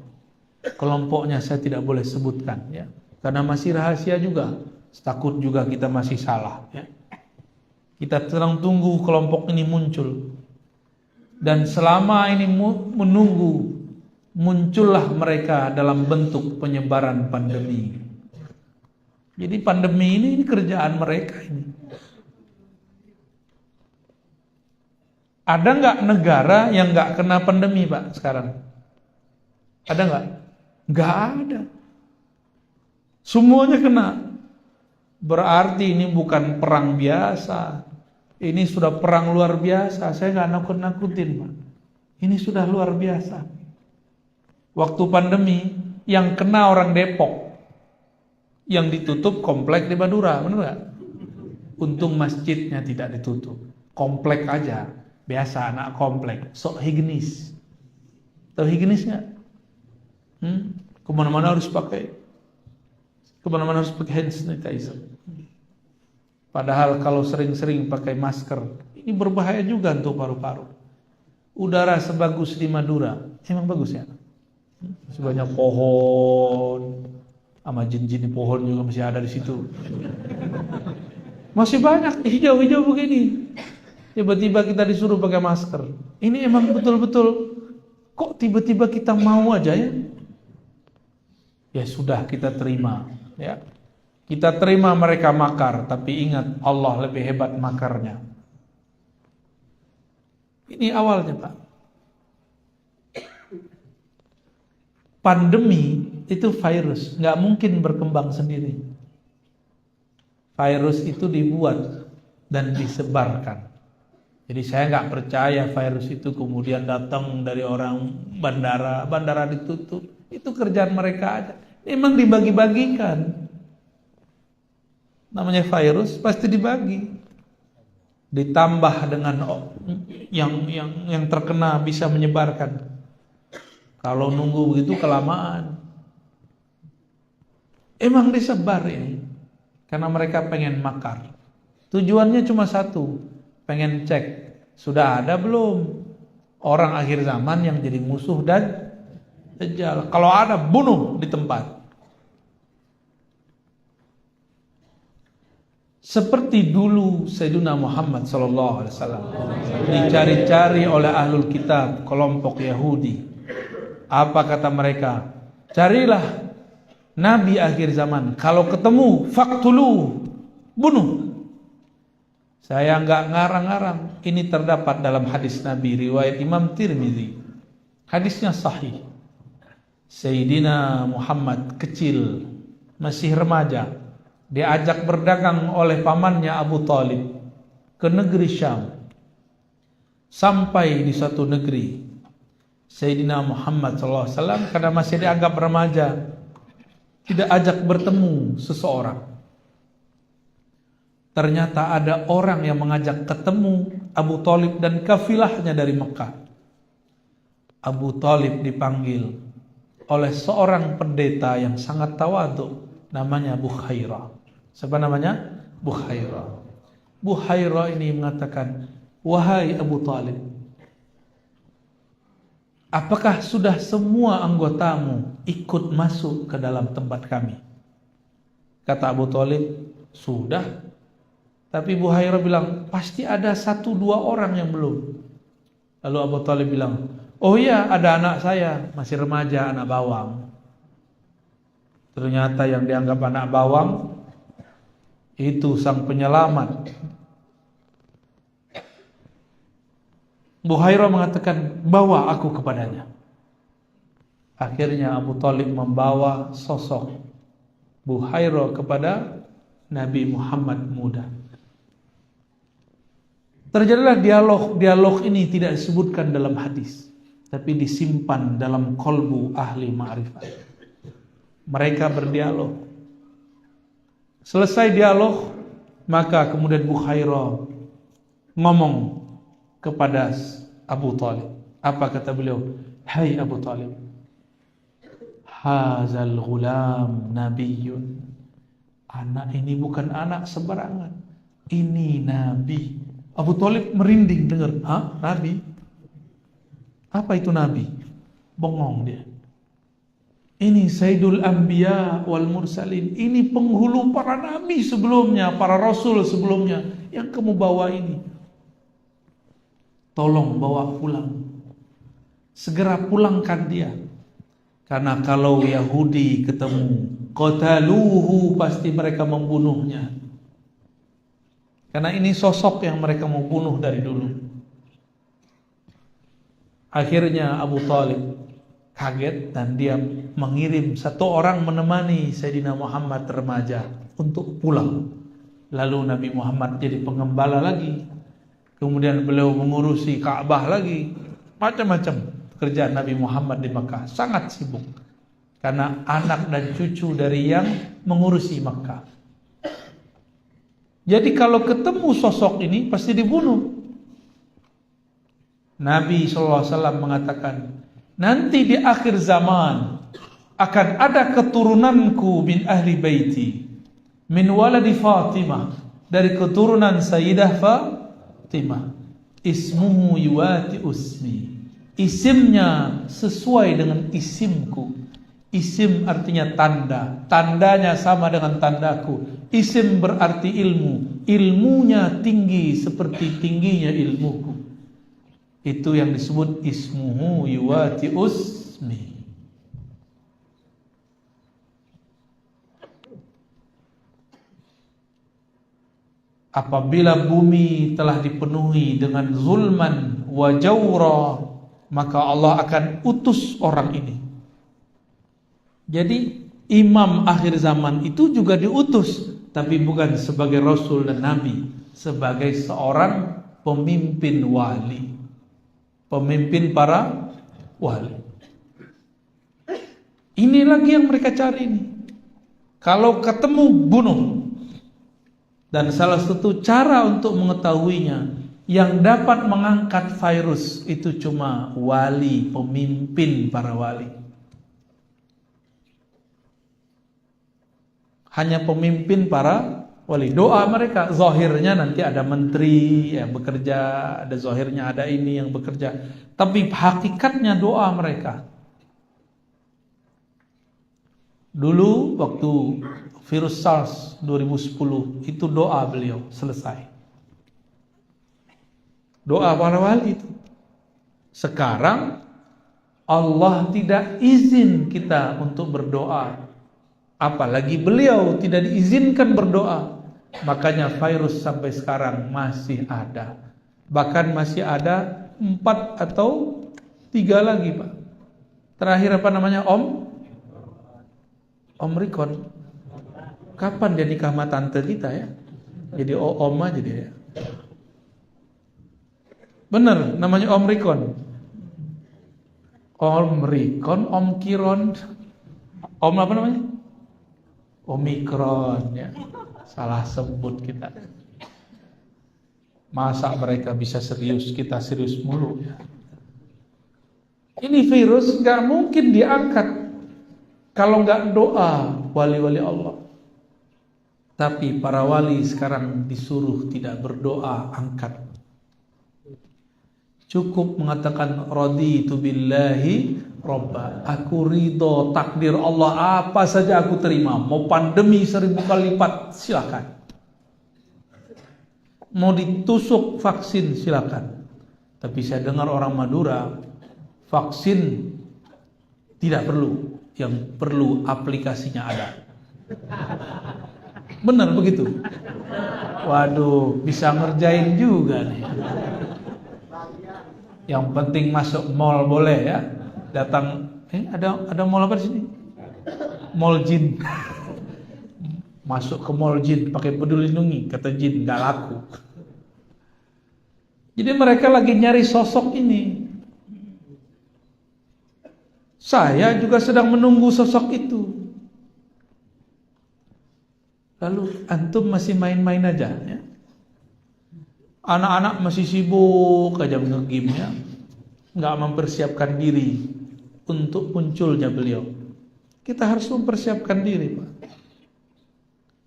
Kelompoknya saya tidak boleh sebutkan, ya, karena masih rahasia juga. Takut juga kita masih salah, ya. Kita sedang tunggu kelompok ini muncul. Dan selama ini menunggu, muncullah mereka dalam bentuk penyebaran pandemi. Jadi pandemi ini kerjaan mereka ini. Ada nggak negara yang nggak kena pandemi Pak sekarang? Ada nggak? Nggak ada. Semuanya kena. Berarti ini bukan perang biasa. Ini sudah perang luar biasa. Saya nggak nakut-nakutin Pak. Ini sudah luar biasa. Waktu pandemi yang kena orang Depok, yang ditutup komplek di Madura, benar nggak? Untung masjidnya tidak ditutup. Komplek aja. Biasa anak komplek, sok higienis. Tahu higienis nggak? Kemana-mana harus pakai hand sanitizer. Padahal kalau sering-sering pakai masker, ini berbahaya juga untuk paru-paru. Udara sebagus di Madura, emang bagus ya? Sebanyak pohon, sama jin-jin di pohon juga masih ada di situ. Masih banyak hijau-hijau begini. Tiba-tiba kita disuruh pakai masker. Ini emang betul-betul kok tiba-tiba kita mau aja ya? Ya sudah, kita terima, ya. Kita terima mereka makar, tapi ingat Allah lebih hebat makarnya. Ini awalnya Pak. Pandemi itu virus, nggak mungkin berkembang sendiri. Virus itu dibuat dan disebarkan. Jadi saya nggak percaya virus itu kemudian datang dari orang bandara ditutup. Itu kerjaan mereka aja. Memang dibagi-bagikan. Namanya virus pasti dibagi. Ditambah dengan yang terkena bisa menyebarkan. Kalau nunggu begitu kelamaan. Emang disebar ini. Karena mereka pengen makar. Tujuannya cuma satu. Pengen cek, sudah ada belum orang akhir zaman yang jadi musuh dan Dajjal? Kalau ada, bunuh di tempat. Seperti dulu Sayyidina Muhammad SAW dicari-cari oleh ahlul kitab, kelompok Yahudi. Apa kata mereka? Carilah Nabi akhir zaman. Kalau ketemu, faktulu, bunuh. Saya enggak ngarang-ngarang. Ini terdapat dalam hadis Nabi riwayat Imam Tirmizi. Hadisnya sahih. Sayyidina Muhammad kecil, masih remaja, diajak berdagang oleh pamannya Abu Talib ke negeri Syam. Sampai di suatu negeri, Sayyidina Muhammad SAW karena masih dianggap remaja, tidak ajak bertemu seseorang. Ternyata ada orang yang mengajak ketemu Abu Talib dan kafilahnya dari Mekah. Abu Talib dipanggil oleh seorang pendeta yang sangat tawadhu, namanya Bukhairah. Siapa namanya? Bukhairah. Buhairah ini mengatakan, wahai Abu Talib, apakah sudah semua anggotamu ikut masuk ke dalam tempat kami? Kata Abu Talib, sudah. Tapi Buhairah bilang, pasti ada 1-2 orang yang belum. Lalu Abu Talib bilang, oh iya, ada anak saya, masih remaja, anak bawang. Ternyata yang dianggap anak bawang itu sang penyelamat. Buhairah mengatakan, bawa aku kepadanya. Akhirnya Abu Talib membawa sosok Buhairah kepada Nabi Muhammad muda. Terjadilah dialog ini tidak disebutkan dalam hadis, tapi disimpan dalam kolbu ahli ma'rifat. Mereka berdialog. Selesai dialog, maka kemudian Buhairah ngomong kepada Abu Talib. Apa kata beliau? Hai Abu Talib, hazal ghulam nabiyyun. Anak ini bukan anak sembarangan, ini nabi. Abu Talib merinding dengar, nabi? Apa itu nabi? Bengong dia. Ini Sayyidul Anbiya wal Mursalin. Ini penghulu para nabi sebelumnya, para rasul sebelumnya. Yang kamu bawa ini, tolong bawa pulang. Segera pulangkan dia. Karena kalau Yahudi ketemu, qataluhu, pasti mereka membunuhnya. Karena ini sosok yang mereka mau bunuh dari dulu. Akhirnya Abu Talib kaget dan dia mengirim 1 orang menemani Sayyidina Muhammad remaja untuk pulang. Lalu Nabi Muhammad jadi pengembala lagi. Kemudian beliau mengurusi Ka'bah lagi. Macam-macam pekerjaan Nabi Muhammad di Makkah. Sangat sibuk. Karena anak dan cucu dari yang mengurusi Makkah. Jadi kalau ketemu sosok ini pasti dibunuh. Nabi SAW mengatakan, nanti di akhir zaman akan ada keturunanku min ahli baiti, min waladi Fatimah, dari keturunan Sayyidah Fatimah. Ismuhu yuwati usmi, isimnya sesuai dengan isimku. Isim artinya tanda, tandanya sama dengan tandaku. Isim berarti ilmu, ilmunya tinggi seperti tingginya ilmuku. Itu yang disebut ismuhu yuwati usmi. Apabila bumi telah dipenuhi dengan zulman wa jawra, maka Allah akan utus orang ini. Jadi imam akhir zaman itu juga diutus, tapi bukan sebagai rasul dan nabi, sebagai seorang pemimpin wali, pemimpin para wali. Ini lagi yang mereka cari nih. Kalau ketemu bunuh. Dan salah satu cara untuk mengetahuinya, yang dapat mengangkat virus itu cuma wali, pemimpin para wali. Hanya pemimpin para wali. Doa mereka zahirnya nanti ada menteri yang bekerja, ada zahirnya ada ini yang bekerja, tapi hakikatnya doa mereka. Dulu waktu virus SARS 2010 itu doa beliau selesai. Doa para wali itu. Sekarang Allah tidak izin kita untuk berdoa. Apalagi beliau tidak diizinkan berdoa. Makanya virus sampai sekarang masih ada. Bahkan masih ada 4 atau 3 lagi, Pak. Terakhir apa namanya? Omikron. Kapan dia nikah sama tante kita ya? Jadi om aja dia. Bener, namanya Omikron. Omikron, Omkiron. Apa namanya? Omikron ya. Salah sebut kita. Masa mereka bisa serius, kita serius mulu ya. Ini virus gak mungkin diangkat kalau gak doa wali-wali Allah. Tapi para wali sekarang disuruh tidak berdoa angkat. Cukup mengatakan raditu billahi robba. Aku ridho takdir Allah apa saja aku terima. Mau pandemi 1000 kali lipat silakan. Mau ditusuk vaksin silakan. Tapi saya dengar orang Madura vaksin tidak perlu, yang perlu aplikasinya ada. Benar begitu? Waduh, bisa ngerjain juga nih. Yang penting masuk mall boleh ya. Datang, ada mall apa di sini? Mall jin. Masuk ke mall jin pakai peduli lindungi, kata jin nggak laku. Jadi mereka lagi nyari sosok ini. Saya juga sedang menunggu sosok itu. Lalu antum masih main-main aja ya. Anak-anak masih sibuk aja nge-game ya. Nggak mempersiapkan diri untuk munculnya beliau. Kita harus mempersiapkan diri, Pak.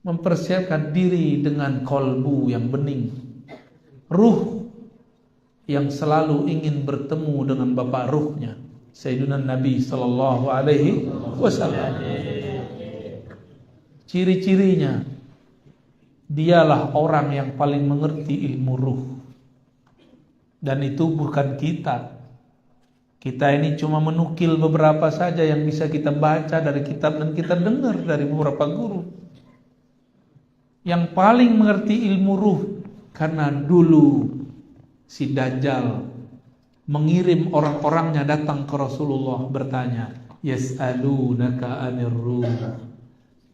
Mempersiapkan diri dengan kolbu yang bening. Ruh yang selalu ingin bertemu dengan Bapak ruhnya, Sayyidina Nabi sallallahu alaihi wasallam. Ciri-cirinya, dialah orang yang paling mengerti ilmu ruh. Dan itu bukan kita. Kita ini cuma menukil beberapa saja yang bisa kita baca dari kitab dan kita dengar dari beberapa guru. Yang paling mengerti ilmu ruh, karena dulu si Dajjal mengirim orang-orangnya datang ke Rasulullah bertanya, yas'alunaka 'anir ruh.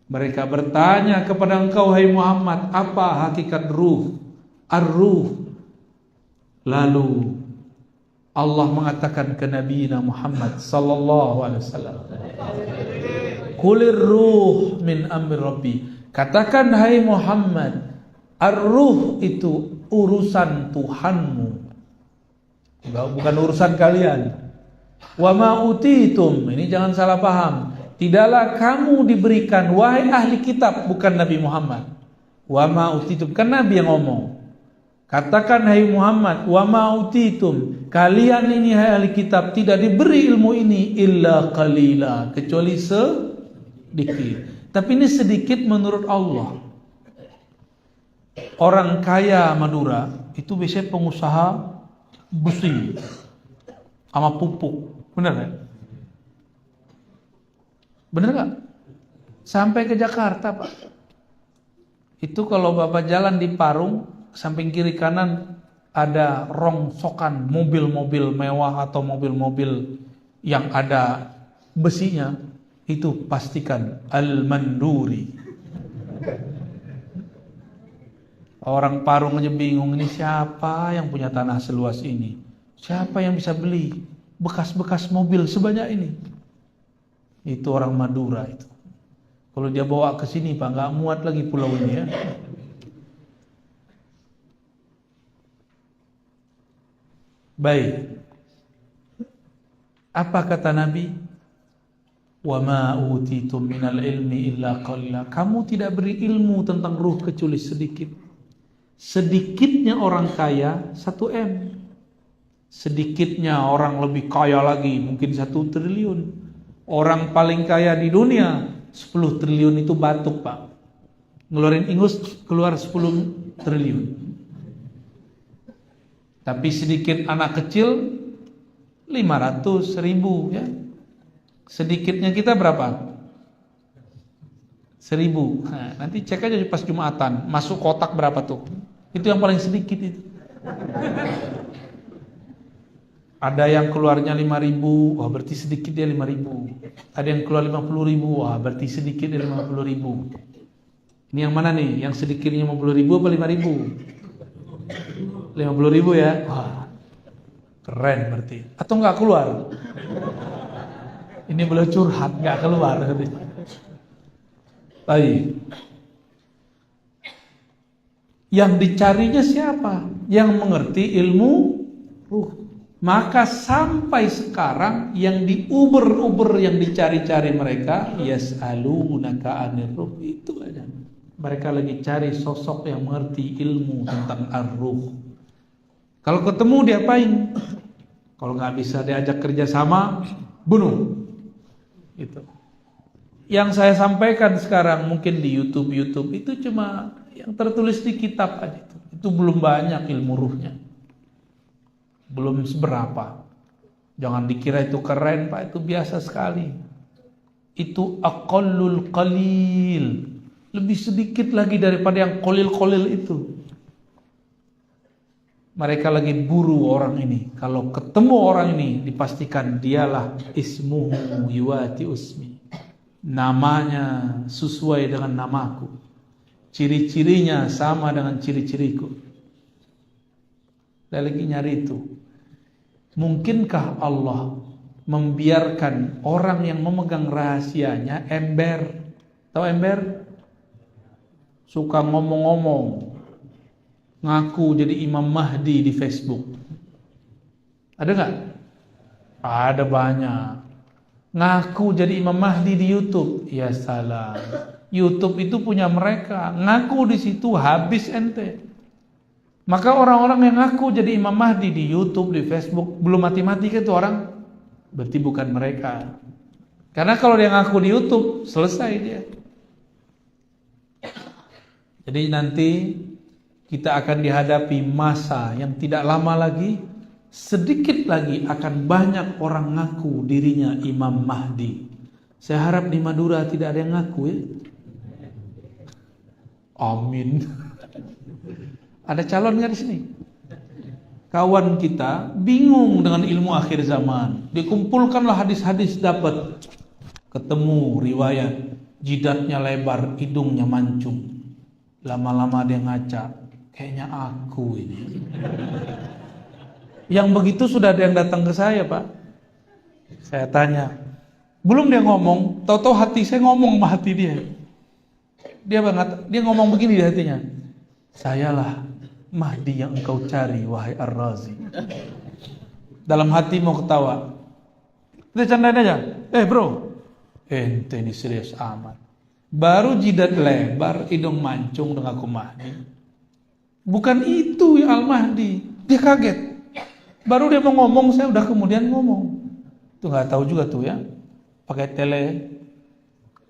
Mereka bertanya kepada engkau, hai Muhammad, apa hakikat ruh? Ar-ruh. Lalu Allah mengatakan ke Nabi Muhammad sallallahu alaihi wasallam, Qulir ruh min amri Rabbi. Katakan hai Muhammad, ar-ruh itu urusan Tuhanmu, bukan urusan kalian. Wa ma utitum, ini jangan salah paham. Tidaklah kamu diberikan, wahai ahli kitab, bukan Nabi Muhammad. Wa ma utitum, kan Nabi yang ngomong. Katakan hai Muhammad, wa ma utitum, kalian ini hai ahli kitab tidak diberi ilmu ini illa qalila, kecuali sedikit. Tapi ini sedikit menurut Allah. Orang kaya Madura itu biasanya pengusaha besi sama pupuk, benar kan? Bener gak? Sampai ke Jakarta, Pak. Itu kalau Bapak jalan di Parung, samping kiri kanan ada rongsokan mobil-mobil mewah atau mobil-mobil yang ada besinya, itu pastikan Al-Manduri. Orang Parung aja bingung, ini siapa yang punya tanah seluas ini? Siapa yang bisa beli bekas-bekas mobil sebanyak ini? Itu orang Madura itu. Kalau dia bawa ke sini, Pak, nggak muat lagi pulau ini ya. Baik. Apa kata Nabi? Wa ma utitum minal ilmi illa qalila. Kamu tidak beri ilmu tentang ruh kecuali sedikit. Sedikitnya orang kaya 1 M. Sedikitnya orang lebih kaya lagi mungkin 1 triliun. Orang paling kaya di dunia 10 triliun itu batuk, Pak. Ngeluarin ingus keluar 10 triliun. Tapi sedikit anak kecil 500 ribu ya. Sedikitnya kita berapa? 1000. Nah, nanti cek aja pas Jumatan, masuk kotak berapa tuh? Itu yang paling sedikit itu. Ada yang keluarnya 5.000, wah berarti sedikit dia 5.000. Ada yang keluar 50.000, wah berarti sedikit dia 50.000. Ini yang mana nih? Yang sedikitnya 50.000 apa 5.000? 50.000 ya? Wah, keren berarti. Atau nggak keluar? Ini belum curhat, nggak keluar. Baik. Yang dicarinya siapa? Yang mengerti ilmu ruh. Maka sampai sekarang yang diuber-uber, yang dicari-cari mereka, yas'alunaka 'anir ruh, itu aja. Mereka lagi cari sosok yang mengerti ilmu tentang ar-ruh. Kalau ketemu diapain? Kalau nggak bisa diajak kerja sama, bunuh. Itu. Yang saya sampaikan sekarang mungkin di YouTube itu cuma yang tertulis di kitab aja. Itu belum banyak ilmu ruhnya. Belum seberapa. Jangan dikira itu keren, Pak, itu biasa sekali. Itu aqallul qalil. Lebih sedikit lagi daripada yang qalil-qalil itu. Mereka lagi buru orang ini. Kalau ketemu orang ini, dipastikan dialah ismuhu yuwati usmi. Namanya sesuai dengan namaku. Ciri-cirinya sama dengan ciri-ciriku. Dia lagi nyari itu. Mungkinkah Allah membiarkan orang yang memegang rahasianya ember? Tahu ember? Suka ngomong-ngomong, ngaku jadi Imam Mahdi di Facebook. Ada nggak? Ada banyak. Ngaku jadi Imam Mahdi di YouTube. Ya salah. YouTube itu punya mereka. Ngaku di situ habis ente. Maka orang-orang yang ngaku jadi Imam Mahdi di YouTube, di Facebook, belum mati-mati kan itu orang? Berarti bukan mereka. Karena kalau dia ngaku di YouTube, selesai dia. Jadi nanti kita akan dihadapi masa yang tidak lama lagi, sedikit lagi akan banyak orang ngaku dirinya Imam Mahdi. Saya harap di Madura tidak ada yang ngaku ya. Amin. Ada calon nggak di sini? Kawan kita bingung dengan ilmu akhir zaman. Dikumpulkanlah hadis-hadis dapat. Ketemu riwayat, jidatnya lebar, hidungnya mancung. Lama-lama dia ngaca, kayaknya aku ini. Yang begitu sudah ada yang datang ke saya, Pak. Saya tanya, belum dia ngomong, tahu-tahu hati saya ngomong sama hati dia. Dia ngomong begini di hatinya. Sayalah Mahdi yang engkau cari, wahai Ar-Razi. Dalam hati mau ketawa. Kita candain aja. Bro, ente ini serius amat. Baru jidat lebar, hidung mancung dengan aku Mahdi. Bukan itu ya Al-Mahdi. Dia kaget. Baru dia mau ngomong, saya udah kemudian ngomong. Itu nggak tahu juga tuh ya. Pakai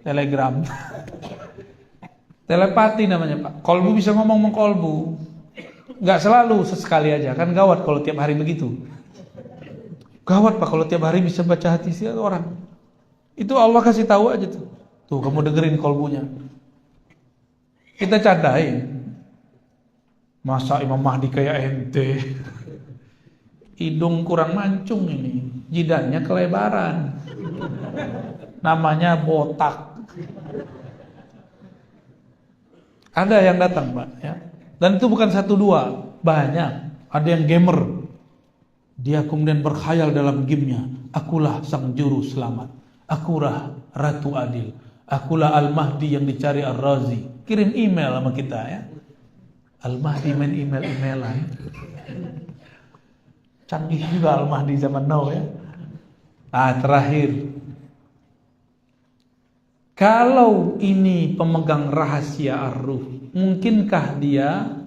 telegram. Telepati namanya Pak. Kolbu bisa ngomong mengkolbu. Nggak selalu, sesekali aja. Kan gawat kalau tiap hari begitu. Gawat Pak kalau tiap hari bisa baca hati orang. Itu Allah kasih tahu aja tuh. Tuh kamu dengerin kolbunya. Kita candain. Masa Imam Mahdi kayak ente? Hidung kurang mancung ini. Jidatnya kelebaran. Namanya botak. Ada yang datang Pak ya. Dan itu bukan satu dua, banyak. Ada yang gamer. Dia kemudian berkhayal dalam gamenya. Akulah sang juru selamat. Akulah Ratu Adil. Akulah Al-Mahdi yang dicari Ar-Razi. Kirim email sama kita ya. Al-Mahdi main email-emailan. Canggih juga Al-Mahdi zaman now ya. Terakhir. Kalau ini pemegang rahasia ar-ruh, mungkinkah dia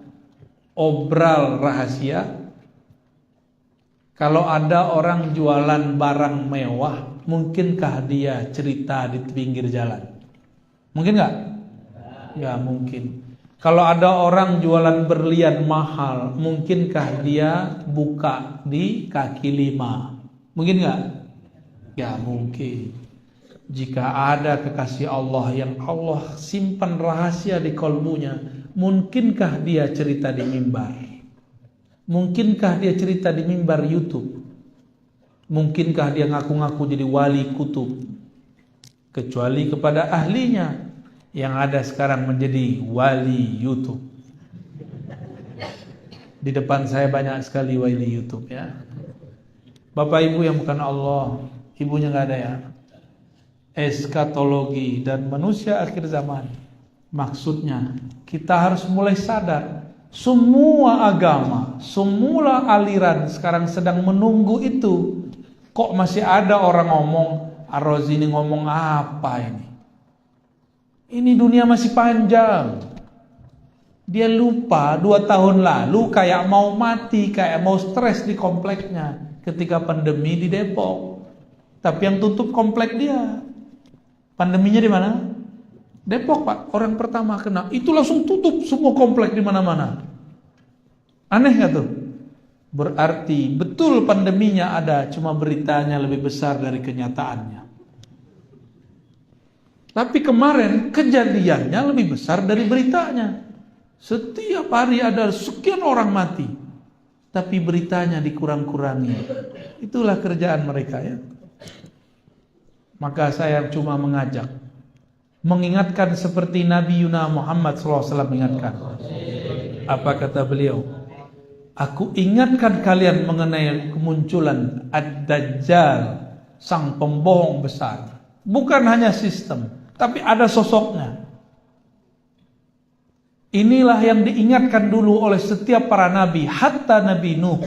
obral rahasia? Kalau ada orang jualan barang mewah, mungkinkah dia cerita di pinggir jalan? Mungkin nggak? Ya mungkin. Kalau ada orang jualan berlian mahal, mungkinkah dia buka di kaki lima? Mungkin nggak? Ya mungkin. Jika ada kekasih Allah yang Allah simpan rahasia di kolbunya, mungkinkah dia cerita di mimbar? Mungkinkah dia cerita di mimbar YouTube? Mungkinkah dia ngaku-ngaku jadi wali kutub? Kecuali kepada ahlinya yang ada sekarang menjadi wali YouTube. Di depan saya banyak sekali wali YouTube ya. Bapak ibu yang bukan Allah, ibunya nggak ada ya. Eskatologi dan manusia akhir zaman. Maksudnya kita harus mulai sadar. Semua agama, semua aliran sekarang sedang menunggu itu. Kok masih ada orang ngomong, Ar-Razi ini ngomong apa ini? Ini dunia masih panjang. Dia lupa 2 tahun lalu kayak mau mati, kayak mau stres di kompleknya ketika pandemi di Depok. Tapi yang tutup komplek dia. Pandeminya di mana? Depok, Pak. Orang pertama kena. Itu langsung tutup semua komplek di mana-mana. Aneh gak tuh? Berarti betul pandeminya ada, cuma beritanya lebih besar dari kenyataannya. Tapi kemarin kejadiannya lebih besar dari beritanya. Setiap hari ada sekian orang mati, tapi beritanya dikurang-kurangi. Itulah kerjaan mereka ya. Maka saya cuma mengajak, mengingatkan seperti Nabi Yuna Muhammad SAW mengingatkan. Apa kata beliau? Aku ingatkan kalian mengenai kemunculan Ad-Dajjal, sang pembohong besar. Bukan hanya sistem, tapi ada sosoknya. Inilah yang diingatkan dulu oleh setiap para nabi, hatta Nabi Nuh.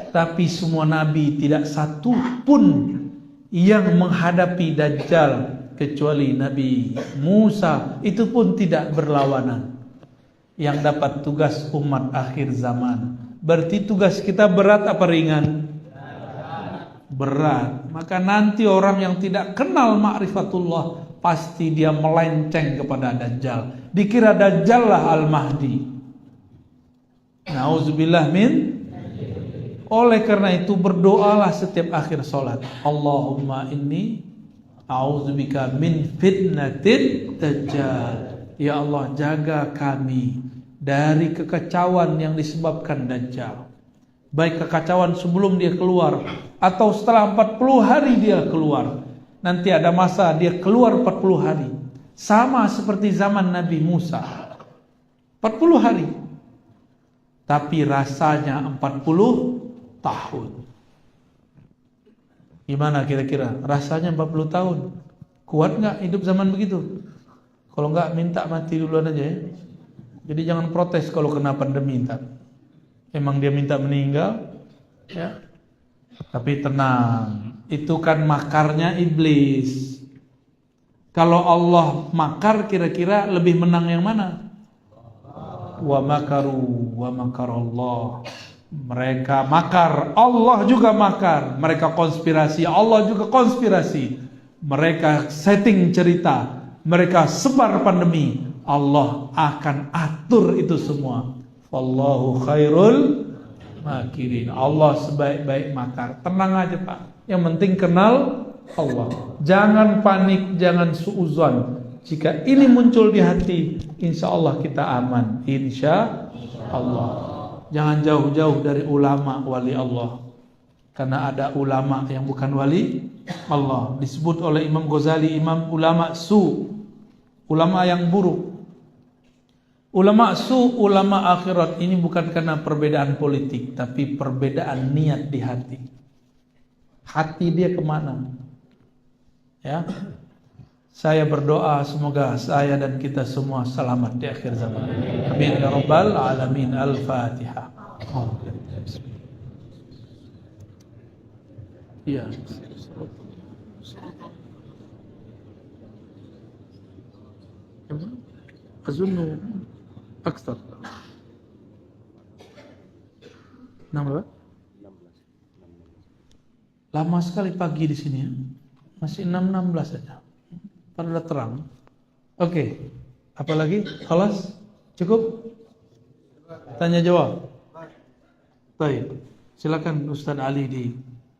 Tapi semua nabi tidak satu pun yang menghadapi Dajjal kecuali Nabi Musa. Itu pun tidak berlawanan. Yang dapat tugas umat akhir zaman. Berarti tugas kita berat apa ringan? Berat. Maka nanti orang yang tidak kenal ma'rifatullah, pasti dia melenceng kepada Dajjal. Dikira Dajjal lah Al-Mahdi. Nauzubillah min. Oleh karena itu berdoalah setiap akhir sholat. Allahumma inni a'udzubika min fitnatin Dajjal. Ya Allah, jaga kami dari kekacauan yang disebabkan Dajjal. Baik kekacauan sebelum dia keluar atau setelah 40 hari dia keluar. Nanti ada masa dia keluar 40 hari. Sama seperti zaman Nabi Musa. 40 hari. Tapi rasanya 40 tahun. Gimana kira-kira? Rasanya 40 tahun. Kuat gak hidup zaman begitu? Kalau gak minta mati duluan aja ya. Jadi jangan protes kalau kena pandemi ntar. Emang dia minta meninggal ya. Tapi tenang, itu kan makarnya iblis. Kalau Allah makar, kira-kira lebih menang yang mana? Wa makaru wa makarallah. Mereka makar, Allah juga makar. Mereka konspirasi, Allah juga konspirasi. Mereka setting cerita, mereka sebar pandemi, Allah akan atur itu semua. Wallahu khairul makirin. Allah sebaik-baik makar. Tenang aja Pak. Yang penting kenal Allah. Jangan panik, jangan suuzon. Jika ini muncul di hati, insya Allah kita aman. Insya Allah. Jangan jauh-jauh dari ulama wali Allah. Karena ada ulama yang bukan wali Allah. Disebut oleh Imam Ghazali, imam ulama su. Ulama yang buruk. Ulama su, ulama akhirat ini bukan karena perbedaan politik, tapi perbedaan niat di hati. Hati dia kemana? Ya, saya berdoa semoga saya dan kita semua selamat di akhir zaman. Amin ya rabbal alamin. Al-Fatihah. Iya. Azunnu akthar. 16. Lama sekali pagi di sini ya. Masih 6:16 saja. Padahal terang. Oke. Apa lagi? Khalas? Cukup? Tanya jawab. Baik. Silakan Ustaz Ali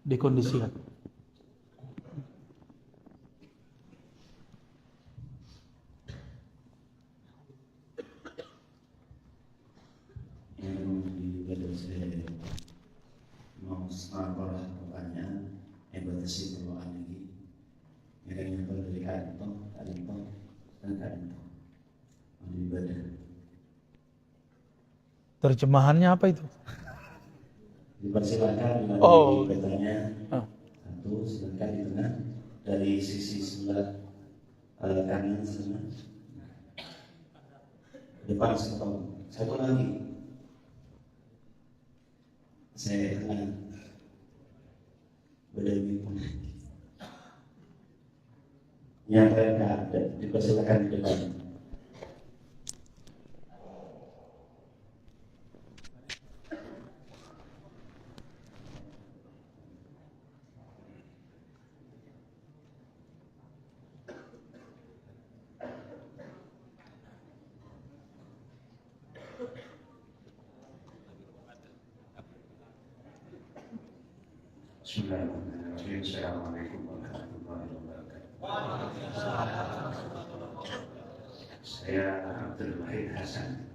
dikondisikan. Masalah pertanyaan ebatasi perluan lagi yang berdirikan itu dan kanto ibadah. Terjemahannya apa itu? Dipersilakan bertanya satu, sedangkan di tengah dari sisi sebelah kanan sana depan satu lagi. Saya akan berdiri pun yang ada dipersilakan di depan. Bismillahirrahmanirrahim. Assalamualaikum warahmatullahi wabarakatuh. Saya Abdul Wahid Hasan.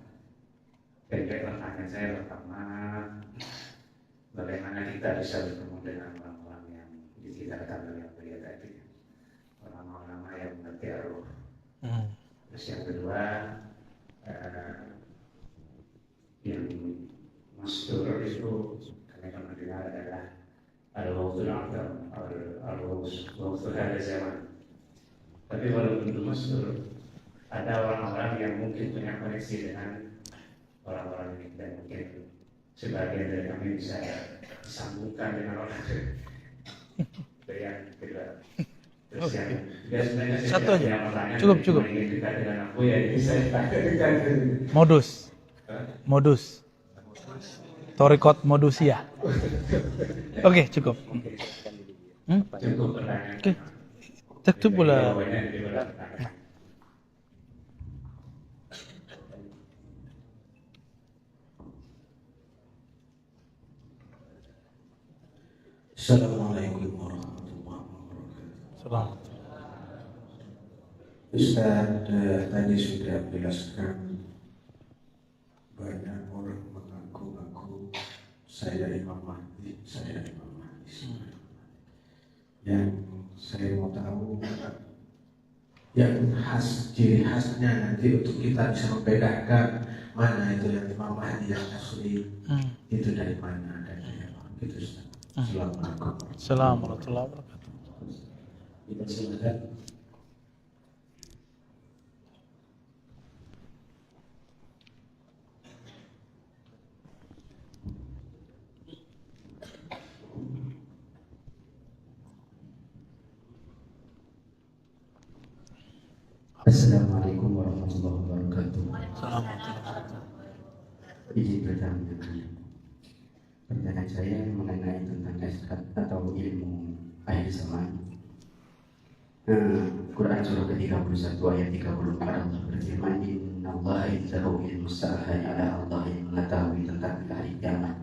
Pendek pertanyaan saya pertama, bagaimana kita bisa bertemu dengan orang-orang yang ditinggalkan oleh yang beliau tadi, orang-orang yang mengerti arwah. Terus yang kedua, yang masyhur itu kami pernah dengar adalah al-waqtul a'zam, al-waqtul hadha zaman. Tapi walaupun itu masyhur, ada orang-orang yang mungkin punya koneksi dengan orang-orang ini, dan mungkin sebagian dari kami bisa disambungkan dengan orang itu yang kedua. Terus yang sebenarnya Satu aja. pertanyaan Cukup. ingin dekat dengan aku, ya jadi saya tanyakan. Modus Torikot modusia. Oke, cukup. Cukup pertanyaan. Oke. Itu pula. Jawabannya di luar pertanyaan. Assalamualaikum warahmatullahi wabarakatuh. Selamat. Ustaz tadi sudah menjelaskan banyak orang mengaku-ngaku saya Imam Mahdi. Yang saya mau tahu yang ciri khasnya nanti untuk kita bisa membedakan mana itu yang Imam Mahdi yang asli, itu dari mana dan dari apa. Gitu Ustaz. Assalamualaikum. Assalamualaikum warahmatullahi wabarakatuh. Dipersilakan. Assalamualaikum warahmatullahi wabarakatuh. Assalamualaikum. Izin bertanya. Pertanyaan saya mengenai tentang eskat atau ilmu akhir zaman. Quran surah ke-31 ayat 34 Allah berfirman, Innallaha indahu ilmu sa'ati ala Allah yang mengetahui tentang hari kiamat.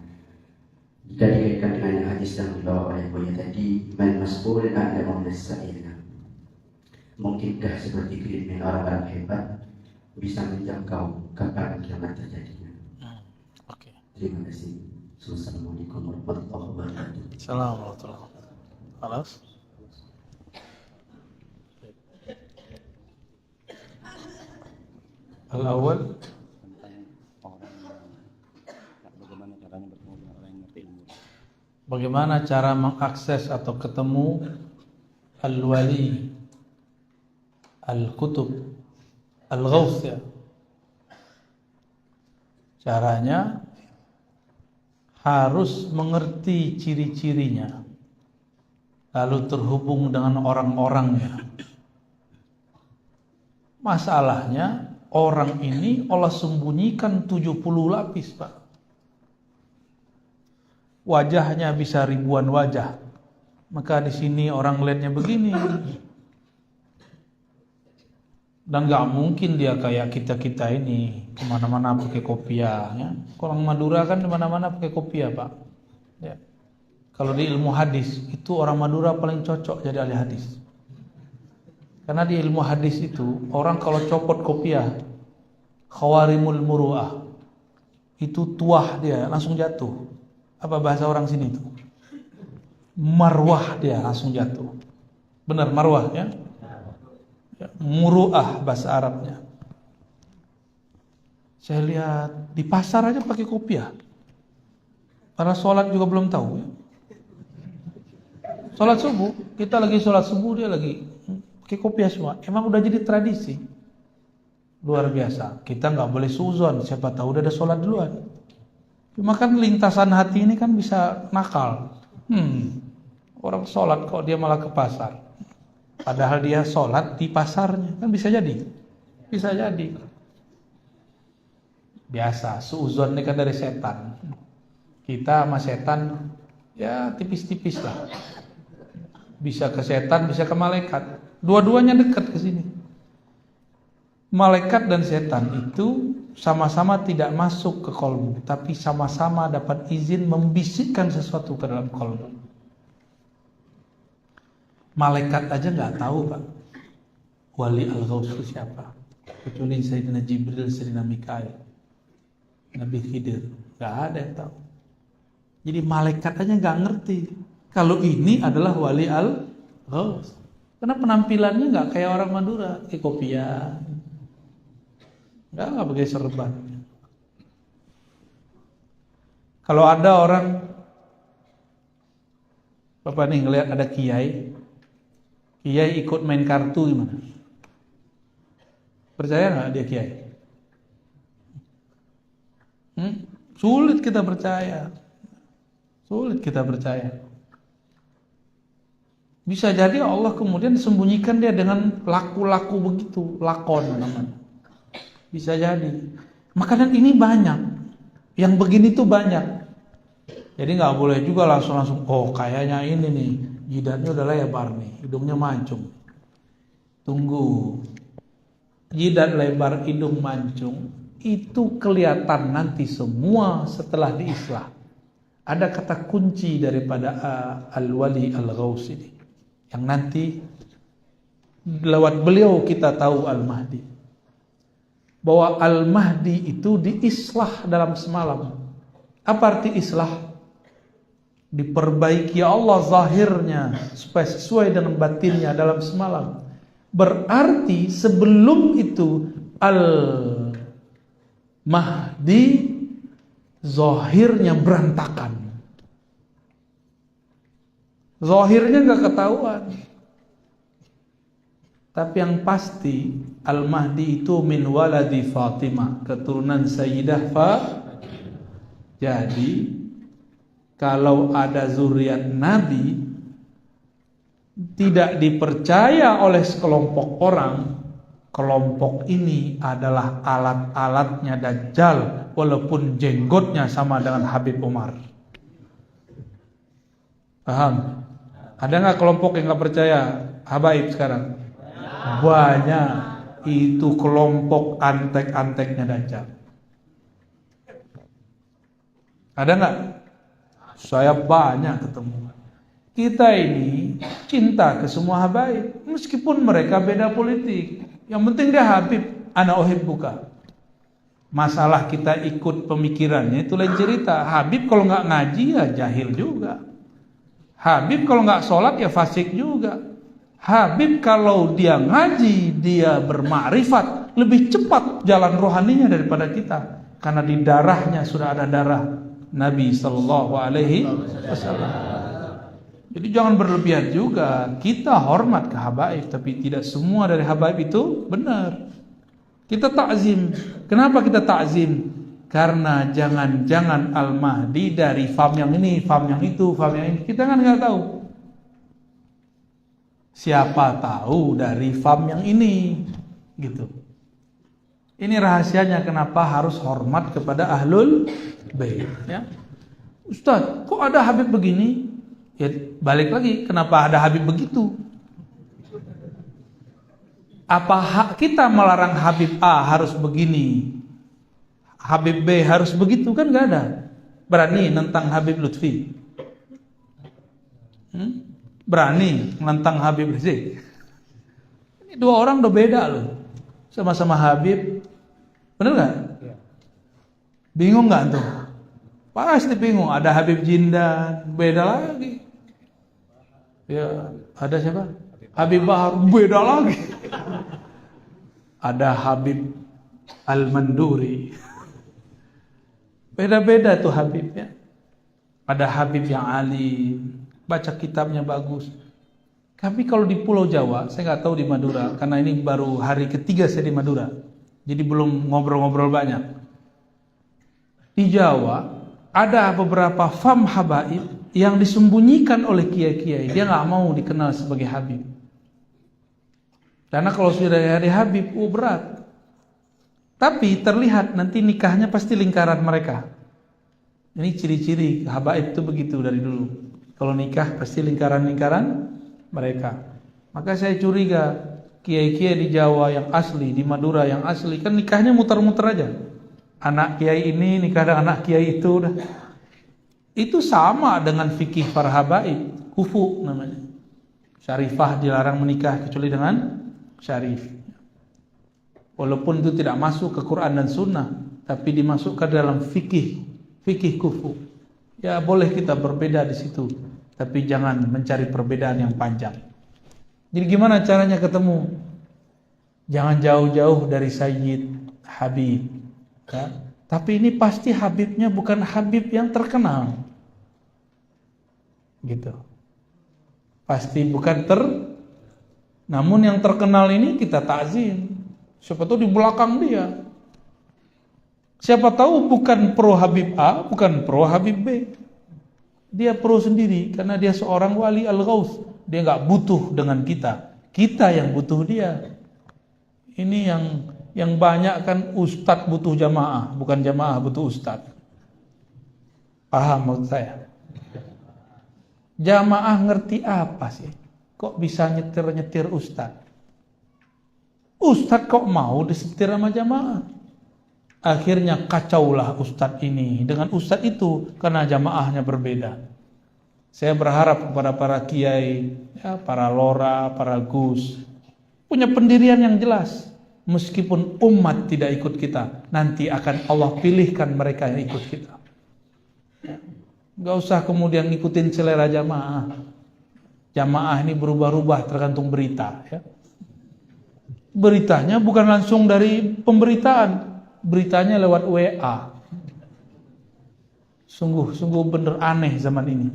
Jika dikaitkan dengan hadis yang dibawa oleh Buya tadi, man mas'ul a'lamu nas-sa'ilna. Mungkinkah seperti keinginan orang-orang hebat bisa menjangkau kapan kiamat terjadinya? Oke. Terima kasih. Assalamualaikum warahmatullahi wabarakatuh. Assalamualaikum warahmatullahi wabarakatuh. Halas. Al-awwal, bagaimana cara mengakses atau ketemu al-wali, al-kutub, al-ghaus ya. Caranya harus mengerti ciri-cirinya, lalu terhubung dengan orang-orangnya. Masalahnya orang ini Allah sembunyikan 70 lapis, Pak. Wajahnya bisa ribuan wajah. Maka di sini orang lihatnya begini. Dan gak mungkin dia kayak kita-kita ini kemana-mana pakai kopiah ya. Orang Madura kan kemana-mana pakai kopiah, Pak ya. Kalau di ilmu hadis itu orang Madura paling cocok jadi ahli hadis. Karena di ilmu hadis itu orang kalau copot kopiah khawarimul muru'ah itu tuah dia langsung jatuh. Apa bahasa orang sini itu? Marwah dia langsung jatuh. Benar marwah ya? Muru'ah bahasa Arabnya. Saya lihat di pasar aja pakai kopiah. Para sholat juga belum tahu ya. Sholat subuh, kita lagi sholat subuh dia lagi pakai kopiah semua. Emang udah jadi tradisi. Luar biasa. Kita nggak boleh suzon. Siapa tahu udah ada sholat duluan. Cuma kan lintasan hati ini kan bisa nakal. Orang sholat kok dia malah ke pasar. Padahal dia sholat di pasarnya. Kan bisa jadi. Bisa jadi. Biasa, suuzon ini kan dari setan. Kita sama setan ya tipis-tipis lah. Bisa ke setan, bisa ke malaikat. Dua-duanya dekat ke sini. Malaikat dan setan itu sama-sama tidak masuk ke kolbu, tapi sama-sama dapat izin membisikkan sesuatu ke dalam kolbu. Malaikat aja nggak tahu Pak, wali al-ghaus itu siapa, kecuali Sayyidina Jibril, Sayyidina Mikail, Nabi Khidir, nggak ada yang tahu. Jadi malaikat aja nggak ngerti kalau ini adalah wali al-ghaus, karena penampilannya nggak kayak orang Madura, kayak kopiah, nggak pakai serban. Kalau ada orang, Bapak nih ngelihat ada kiai ikut main kartu gimana? Percaya nggak dia kiai? Sulit kita percaya. Bisa jadi Allah kemudian sembunyikan dia dengan laku-laku begitu, lakon namanya. Bisa jadi. Makanan ini banyak, yang begini tuh banyak. Jadi nggak boleh juga langsung oh kayaknya ini nih jidatnya udah lebar nih, hidungnya mancung. Tunggu, jidat lebar, hidung mancung itu kelihatan nanti semua setelah diislah. Ada kata kunci daripada al-wali al-ghaus ini, yang nanti lewat beliau kita tahu al-Mahdi. Bahwa al-Mahdi itu diislah dalam semalam. Apa arti islah? Diperbaiki Allah zahirnya supaya sesuai dengan batinnya dalam semalam. Berarti sebelum itu al-Mahdi zahirnya berantakan. Zahirnya gak ketahuan. Tapi yang pasti al-Mahdi itu min waladi Fatimah, keturunan Sayyidah Fatimah. Jadi kalau ada zuriat Nabi tidak dipercaya oleh sekelompok orang, kelompok ini adalah alat-alatnya Dajjal, walaupun jenggotnya sama dengan Habib Umar. Paham? Ada nggak kelompok yang nggak percaya habaib sekarang? Banyak. Itu kelompok antek-anteknya Dajjal. Ada nggak? Saya banyak ketemu. Kita ini cinta ke semua habaib, meskipun mereka beda politik. Yang penting dia Habib, ana uhibbuka. Masalah kita ikut pemikirannya itu lain cerita. Habib kalau nggak ngaji ya jahil juga. Habib kalau nggak sholat ya fasik juga. Habib kalau dia ngaji, dia bermakrifat, lebih cepat jalan rohaninya daripada kita. Karena di darahnya sudah ada darah Nabi Sallallahu Alaihi Wasallam. Jadi jangan berlebihan juga. Kita hormat ke habaib, tapi tidak semua dari habaib itu benar. Kita takzim. Kenapa kita takzim? Karena jangan-jangan Al-Mahdi dari fam yang ini, fam yang itu, fam yang ini. Kita kan nggak tahu. Siapa tahu dari fam yang ini, gitu. Ini rahasianya kenapa harus hormat kepada ahlul bait. Ya, Ustaz, kok ada Habib begini? Ya balik lagi, kenapa ada Habib begitu? Apa hak kita melarang Habib A harus begini, Habib B harus begitu? Kan nggak ada. Berani nentang Habib Lutfi? Berani nentang Habib Rizik? Ini dua orang udah beda loh, sama-sama Habib. Bener nggak? Bingung nggak tuh? Pasti bingung. Ada Habib Jindan, beda lagi. Ya, ada siapa? Habib Bahar, beda lagi. Ada Habib Al-Manduri, beda-beda tuh Habibnya. Ada Habib yang alim, baca kitabnya bagus. Tapi kalau di Pulau Jawa, saya nggak tahu di Madura, karena ini baru hari ketiga saya di Madura. Jadi belum ngobrol-ngobrol banyak. Di Jawa ada beberapa fam habaib yang disembunyikan oleh kiai-kiai. Dia nggak mau dikenal sebagai habib. Karena kalau sudah dari habib, berat. Tapi terlihat nanti nikahnya pasti lingkaran mereka. Ini ciri-ciri habaib itu begitu dari dulu. Kalau nikah pasti lingkaran-lingkaran mereka. Maka saya curiga kiai-kiai di Jawa yang asli, di Madura yang asli, kan nikahnya muter-muter aja. Anak kiai ini nikah dengan anak kiai itu udah. Itu sama dengan fikih para habaib, kufu namanya. Syarifah dilarang menikah kecuali dengan syarif. Walaupun itu tidak masuk ke Quran dan Sunnah, tapi dimasukkan dalam fikih kufu. Ya boleh kita berbeda di situ, tapi jangan mencari perbedaan yang panjang. Jadi gimana caranya ketemu? Jangan jauh-jauh dari Sayyid Habib. Ya. Tapi ini pasti Habibnya bukan Habib yang terkenal. Gitu. Pasti bukan namun yang terkenal ini kita takzim. Siapa tahu di belakang dia. Siapa tahu bukan pro Habib A, bukan pro Habib B. Dia pro sendiri karena dia seorang wali al-ghaus. Dia enggak butuh dengan kita. Kita yang butuh dia. Ini yang banyak kan ustadz butuh jamaah, bukan jamaah butuh ustadz. Paham maksud saya? Jamaah ngerti apa sih? Kok bisa nyetir-nyetir ustadz? Ustadz kok mau disetir sama jamaah? Akhirnya kacaulah ustadz ini dengan ustadz itu karena jamaahnya berbeda. Saya berharap kepada para kiai, ya, para lora, para gus, punya pendirian yang jelas. Meskipun umat tidak ikut kita, nanti akan Allah pilihkan mereka yang ikut kita. Gak usah kemudian ngikutin selera jamaah. Jamaah ini berubah-ubah tergantung berita. Ya. Beritanya bukan langsung dari pemberitaan, beritanya lewat WA. Sungguh bener aneh zaman ini.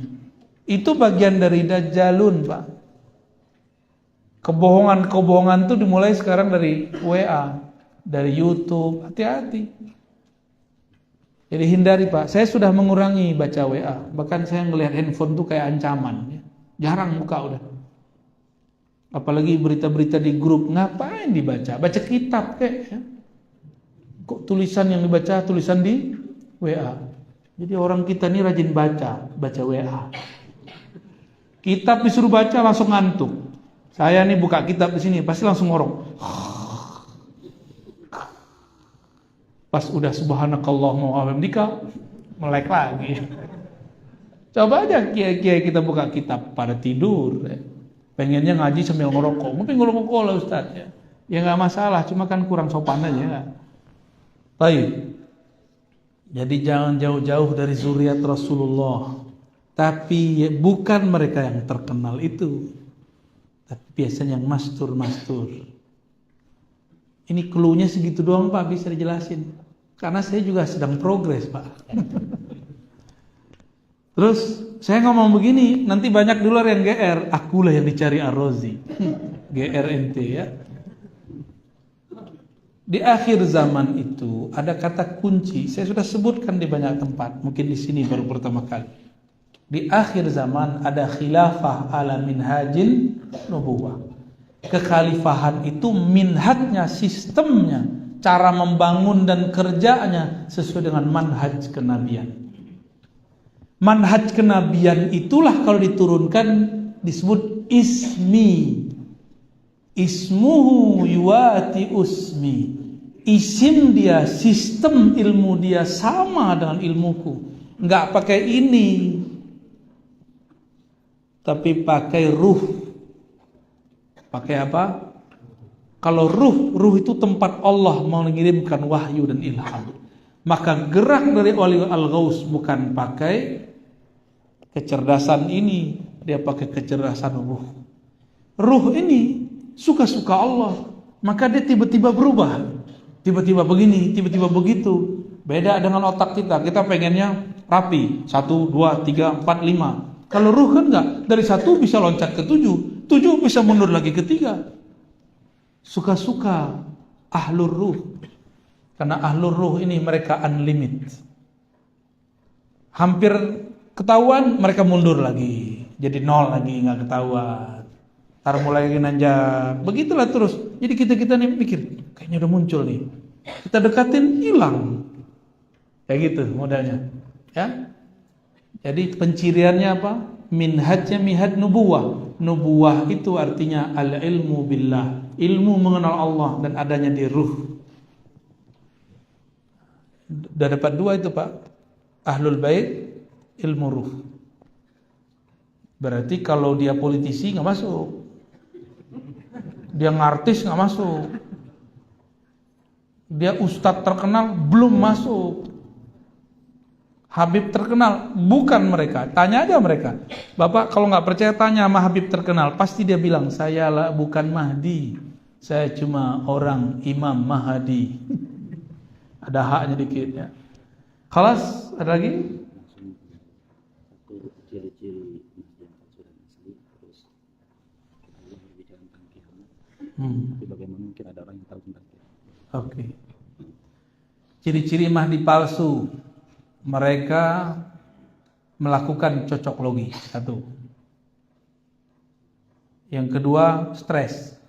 Itu bagian dari Dajjalun, Pak. Kebohongan-kebohongan itu dimulai sekarang dari WA, dari YouTube. Hati-hati. Jadi hindari, Pak. Saya sudah mengurangi baca WA. Bahkan saya ngelihat handphone tuh kayak ancaman. Jarang buka udah. Apalagi berita-berita di grup, ngapain dibaca? Baca kitab kek. Ya. Kok tulisan yang dibaca tulisan di WA? Jadi orang kita ini rajin baca WA. Kitab disuruh baca langsung ngantuk. Saya nih buka kitab di sini pasti langsung ngorok. Pas udah subhanakallahumma wa bihamdika melek lagi. Coba aja kiai-kiai kita buka kitab pada tidur. Pengennya ngaji sambil ngerokok. Mungkin ngerokok lah Ustaz ya. Ya enggak masalah, cuma kan kurang sopan aja. Baik. Jadi jangan jauh-jauh dari zuriat Rasulullah. Tapi bukan mereka yang terkenal itu. Tapi biasanya yang mastur-mastur. Ini clue-nya segitu doang Pak, bisa dijelasin. Karena saya juga sedang progres Pak. Terus saya ngomong begini, nanti banyak di luar yang GR. Akulah yang dicari Ar-Razi. GRNT ya. Di akhir zaman itu ada kata kunci. Saya sudah sebutkan di banyak tempat. Mungkin di sini baru pertama kali. Di akhir zaman ada khilafah ala minhajin nubuwah. Kekhalifahan itu minhajnya, sistemnya, cara membangun dan kerjanya sesuai dengan manhaj kenabian. Manhaj kenabian itulah kalau diturunkan disebut ismi. Ismuhu yuwati usmi. Isim dia, sistem ilmu dia sama dengan ilmuku. Enggak pakai ini, tapi pakai ruh. Pakai apa? Kalau ruh itu tempat Allah mengirimkan wahyu dan ilham. Maka gerak dari wali al-ghaus bukan pakai kecerdasan ini, dia pakai kecerdasan ruh. Ruh ini suka-suka Allah, maka dia tiba-tiba berubah. Tiba-tiba begini, tiba-tiba begitu. Beda dengan otak kita. Kita pengennya rapi. 1, 2, 3, 4, 5. Kalau ruh kan enggak, dari 1 bisa loncat ke 7, 7 bisa mundur lagi ke 3. Suka-suka ahlur ruh. Karena ahlur ruh ini mereka unlimited. Hampir ketahuan mereka mundur lagi. Jadi 0 lagi, enggak ketahuan. Ntar mulai lagi nanjak. Begitulah terus. Jadi kita nih mikir, kayaknya udah muncul nih. Kita dekatin, hilang. Kayak gitu modelnya. Ya. Jadi penciriannya apa? Minhajnya minhaj nubuwah. Nubuwah itu artinya al-ilmu billah. Ilmu mengenal Allah dan adanya di ruh. Udah dapat 2 itu Pak. Ahlul bait, ilmu ruh. Berarti kalau dia politisi nggak masuk, dia ngartis nggak masuk, dia ustadz terkenal belum masuk, Habib terkenal bukan mereka. Tanya aja mereka, Bapak kalau nggak percaya tanya sama Habib terkenal, pasti dia bilang saya lah bukan Mahdi, saya cuma orang Imam Mahdi. Ada haknya dikit ya. Khalas, ada lagi? Satu ciri-ciri yang palsu dan asli, terus Allah berbicara tentang kiamat. Tapi bagaimana mungkin ada orang yang tahu tentang kiamat? Oke. Ciri-ciri Mahdi palsu, mereka melakukan cocok logi. Satu. Yang kedua, stres.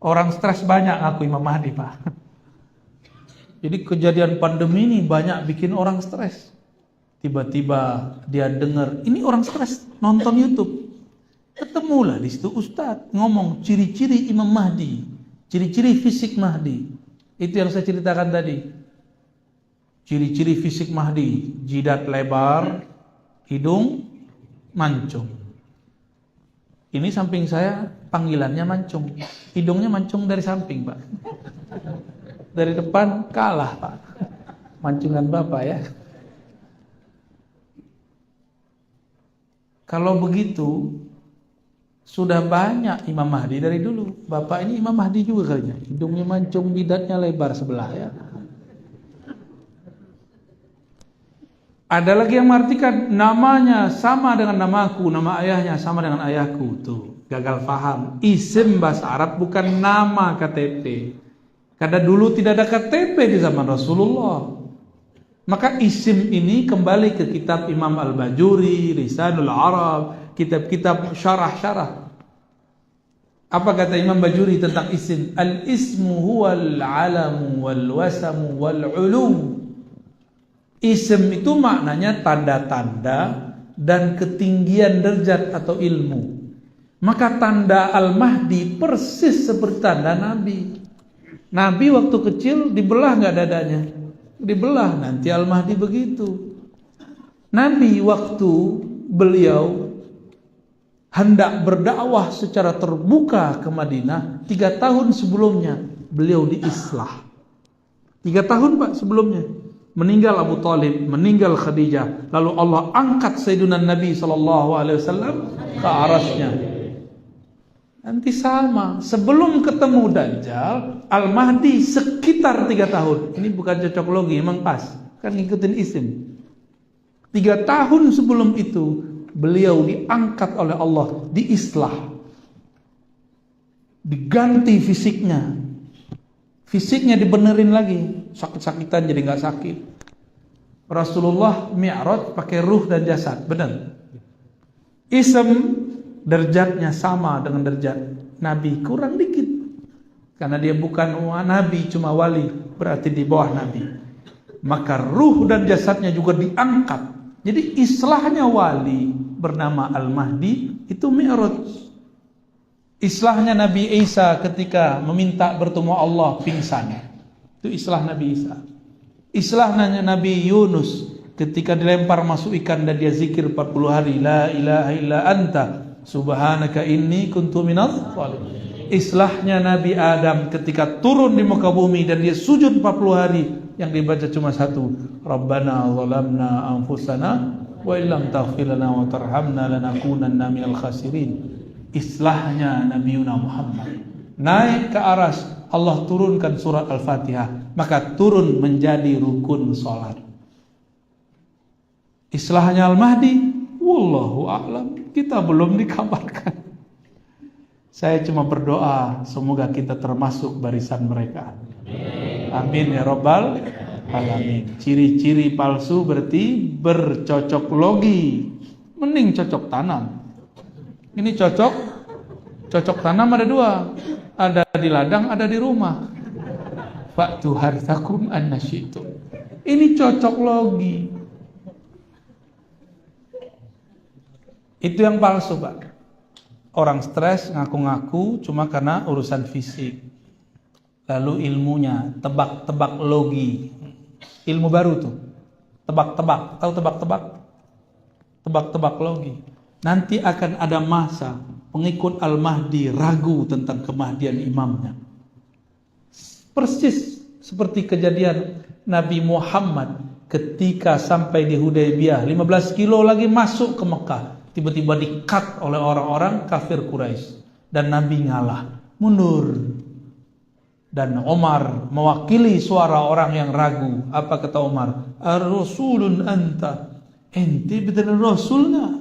Orang stres banyak ngaku Imam Mahdi, Pak. Jadi kejadian pandemi ini banyak bikin orang stres. Tiba-tiba dia dengar, ini orang stres nonton YouTube. Ketemulah di situ Ustadz ngomong ciri-ciri Imam Mahdi, ciri-ciri fisik Mahdi. Itu yang saya ceritakan tadi. Ciri-ciri fisik Mahdi, jidat lebar, hidung mancung. Ini samping saya panggilannya mancung, hidungnya mancung dari samping, Pak. Dari depan kalah, Pak. Mancungan Bapak ya. Kalau begitu sudah banyak Imam Mahdi dari dulu. Bapak ini Imam Mahdi juga kayaknya. Hidungnya mancung, jidatnya lebar sebelah ya. Ada lagi yang mengartikan namanya sama dengan namaku, nama ayahnya sama dengan ayahku. Tuh, gagal paham. Isim bahasa Arab bukan nama KTP. Karena dulu tidak ada KTP di zaman Rasulullah. Maka isim ini kembali ke kitab Imam Al-Bajuri, Lisanul Arab, kitab-kitab syarah-syarah. Apa kata Imam Bajuri tentang isim? Al-ismu huwal alamu wal wasamu wal ulu. Isim itu maknanya tanda-tanda dan ketinggian derajat atau ilmu. Maka tanda Al-Mahdi persis seperti tanda Nabi. Nabi waktu kecil dibelah nggak dadanya? Dibelah. Nanti Al-Mahdi begitu. Nabi waktu beliau hendak berdakwah secara terbuka ke Madinah 3 tahun sebelumnya beliau diislah. 3 tahun Pak sebelumnya meninggal Abu Talib, meninggal Khadijah, lalu Allah angkat Sayyidina Nabi SAW ke arasnya. Nanti sama, sebelum ketemu Dajjal, Al-Mahdi sekitar 3 tahun. Ini bukan cocok logi, emang pas. Kan ngikutin isim. 3 tahun sebelum itu, beliau diangkat oleh Allah, diislah. Diganti fisiknya. Fisiknya dibenerin lagi. Sakit-sakitan jadi gak sakit. Rasulullah mi'raj pakai ruh dan jasad, benar. Ism derajatnya sama dengan derajat Nabi, kurang dikit. Karena dia bukan Nabi, cuma wali, berarti di bawah Nabi. Maka ruh dan jasadnya juga diangkat. Jadi islahnya wali bernama Al-Mahdi itu mi'raj. Islahnya Nabi Isa ketika meminta bertemu Allah pingsan. Itu islah Nabi Isa. Islahnya Nabi Yunus ketika dilempar masuk ikan dan dia zikir 40 hari, la ilaha illa anta subhanaka inni kuntu minadh dhalimin. Islahnya Nabi Adam ketika turun di muka bumi dan dia sujud 40 hari, yang dibaca cuma satu, Rabbana zalamna anfusana wa illam taghfir lana wa tarhamna lanakunanna minal khasirin. Islahnya Nabi Muhammad naik ke aras, Allah turunkan surat Al-Fatihah, maka turun menjadi rukun salat. Islahnya Al-Mahdi, wallahu a'lam, kita belum dikabarkan. Saya cuma berdoa semoga kita termasuk barisan mereka. Amin ya rabbal alamin. Ciri-ciri palsu berarti bercocok logi. Mending cocok tanam. Ini cocok tanam ada 2. Ada di ladang, ada di rumah. Fa'tu harthakum annasyitum. Ini cocok logi. Itu yang palsu, Pak. Orang stres ngaku-ngaku cuma karena urusan fisik. Lalu ilmunya tebak-tebak logi. Ilmu baru tuh. Tebak-tebak. Tahu tebak-tebak? Tebak-tebak logi. nanti akan ada masa pengikut Al-Mahdi ragu tentang kemahdian imamnya. Persis seperti kejadian Nabi Muhammad ketika sampai di Hudaybiyah, 15 kilo lagi masuk ke Mekah, tiba-tiba di-cut oleh orang-orang kafir Quraisy dan Nabi ngalah, mundur. Dan Umar mewakili suara orang yang ragu. Apa kata Umar? Ar-rasulun anta, ente betul rasulnya.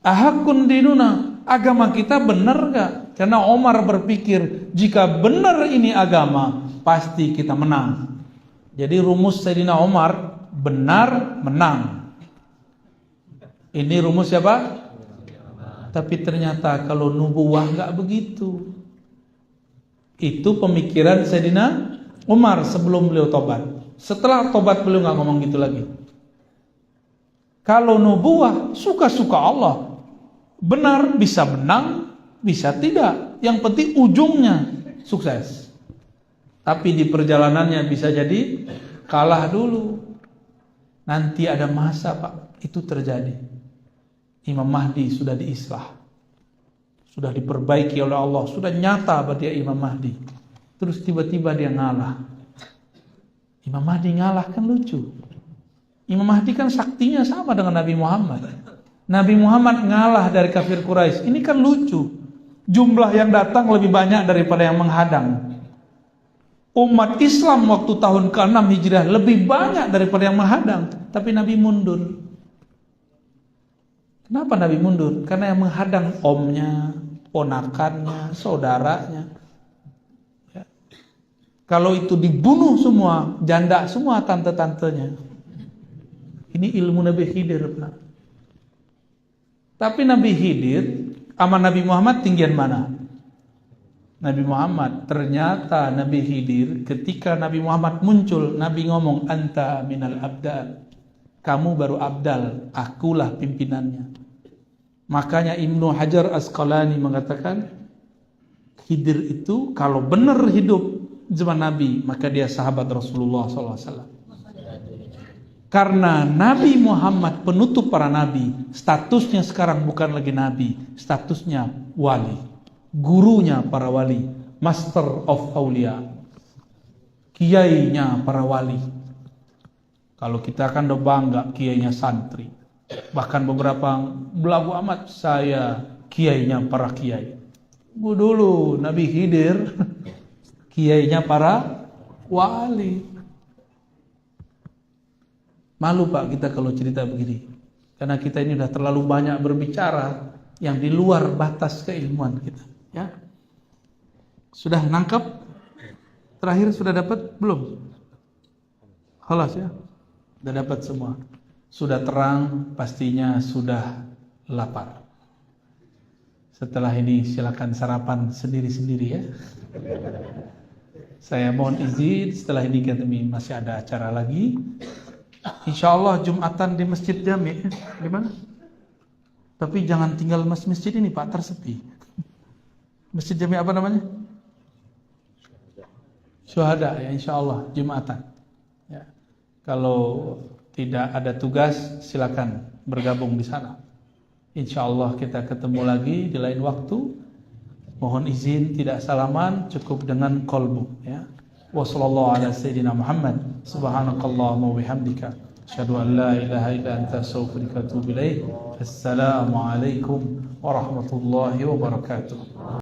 Ahakun dinuna, agama kita benar gak? Karena Umar berpikir, jika benar ini agama, pasti kita menang. Jadi rumus Sayyidina Umar, benar menang. Ini rumus siapa? Tapi ternyata kalau nubuwah gak begitu. Itu pemikiran Sayyidina Umar sebelum beliau tobat. Setelah tobat beliau gak ngomong gitu lagi. Kalau nubuwah suka-suka Allah. Benar bisa menang, bisa tidak. Yang penting ujungnya sukses. Tapi di perjalanannya bisa jadi kalah dulu. Nanti ada masa Pak, itu terjadi. Imam Mahdi sudah diislah, sudah diperbaiki oleh Allah, sudah nyata bahwa dia Imam Mahdi. Terus tiba-tiba dia ngalah. Imam Mahdi ngalah kan lucu. Imam Mahdi kan saktinya sama dengan Nabi Muhammad. Nabi Muhammad ngalah dari kafir Quraisy. Ini kan lucu. Jumlah yang datang lebih banyak daripada yang menghadang. Umat Islam waktu tahun ke-6 Hijriah lebih banyak daripada yang menghadang. Tapi Nabi mundur. Kenapa Nabi mundur? Karena yang menghadang omnya, ponakannya, saudaranya. Ya. Kalau itu dibunuh semua, janda semua tante-tantenya. Ini ilmu Nabi Khidir. Tapi Nabi Khidir sama Nabi Muhammad tinggian mana? Nabi Muhammad. Ternyata Nabi Khidir ketika Nabi Muhammad muncul, Nabi ngomong, anta minal abdal. Kamu baru abdal, akulah pimpinannya. Makanya Ibnu Hajar Asqalani mengatakan Khidir itu kalau benar hidup zaman Nabi, maka dia sahabat Rasulullah SAW. Karena Nabi Muhammad penutup para nabi, statusnya sekarang bukan lagi nabi, statusnya wali, gurunya para wali, master of awliya, kiainya para wali. Kalau kita kan udah bangga kiainya santri. Bahkan beberapa belagu amat, saya kiainya para kiai. Dulu Nabi Khidir kiainya para wali. Malu Pak kita kalau cerita begini. Karena kita ini sudah terlalu banyak berbicara yang di luar batas keilmuan kita, ya. Sudah nangkap? Terakhir sudah dapat belum? Halas ya. Sudah dapat semua. Sudah terang, pastinya sudah lapar. Setelah ini silakan sarapan sendiri-sendiri ya. Saya mohon izin, setelah ini kami masih ada acara lagi. InsyaAllah Jumatan di Masjid Jami. Gimana? Tapi jangan tinggal masjid ini Pak, tersepi. Masjid Jami apa namanya? Syuhada ya, InsyaAllah Jumatan ya. Kalau tidak ada tugas, silakan bergabung di sana. InsyaAllah kita ketemu lagi di lain waktu. Mohon izin tidak salaman, cukup dengan kolbu ya. Wa sallallahu ala sayyidina Muhammad. Subhanakallahumma wa bihamdika asyhadu an la ilaha illa anta astaghfiruka wa atubu ilaik. Assalamualaikum warahmatullahi wabarakatuh.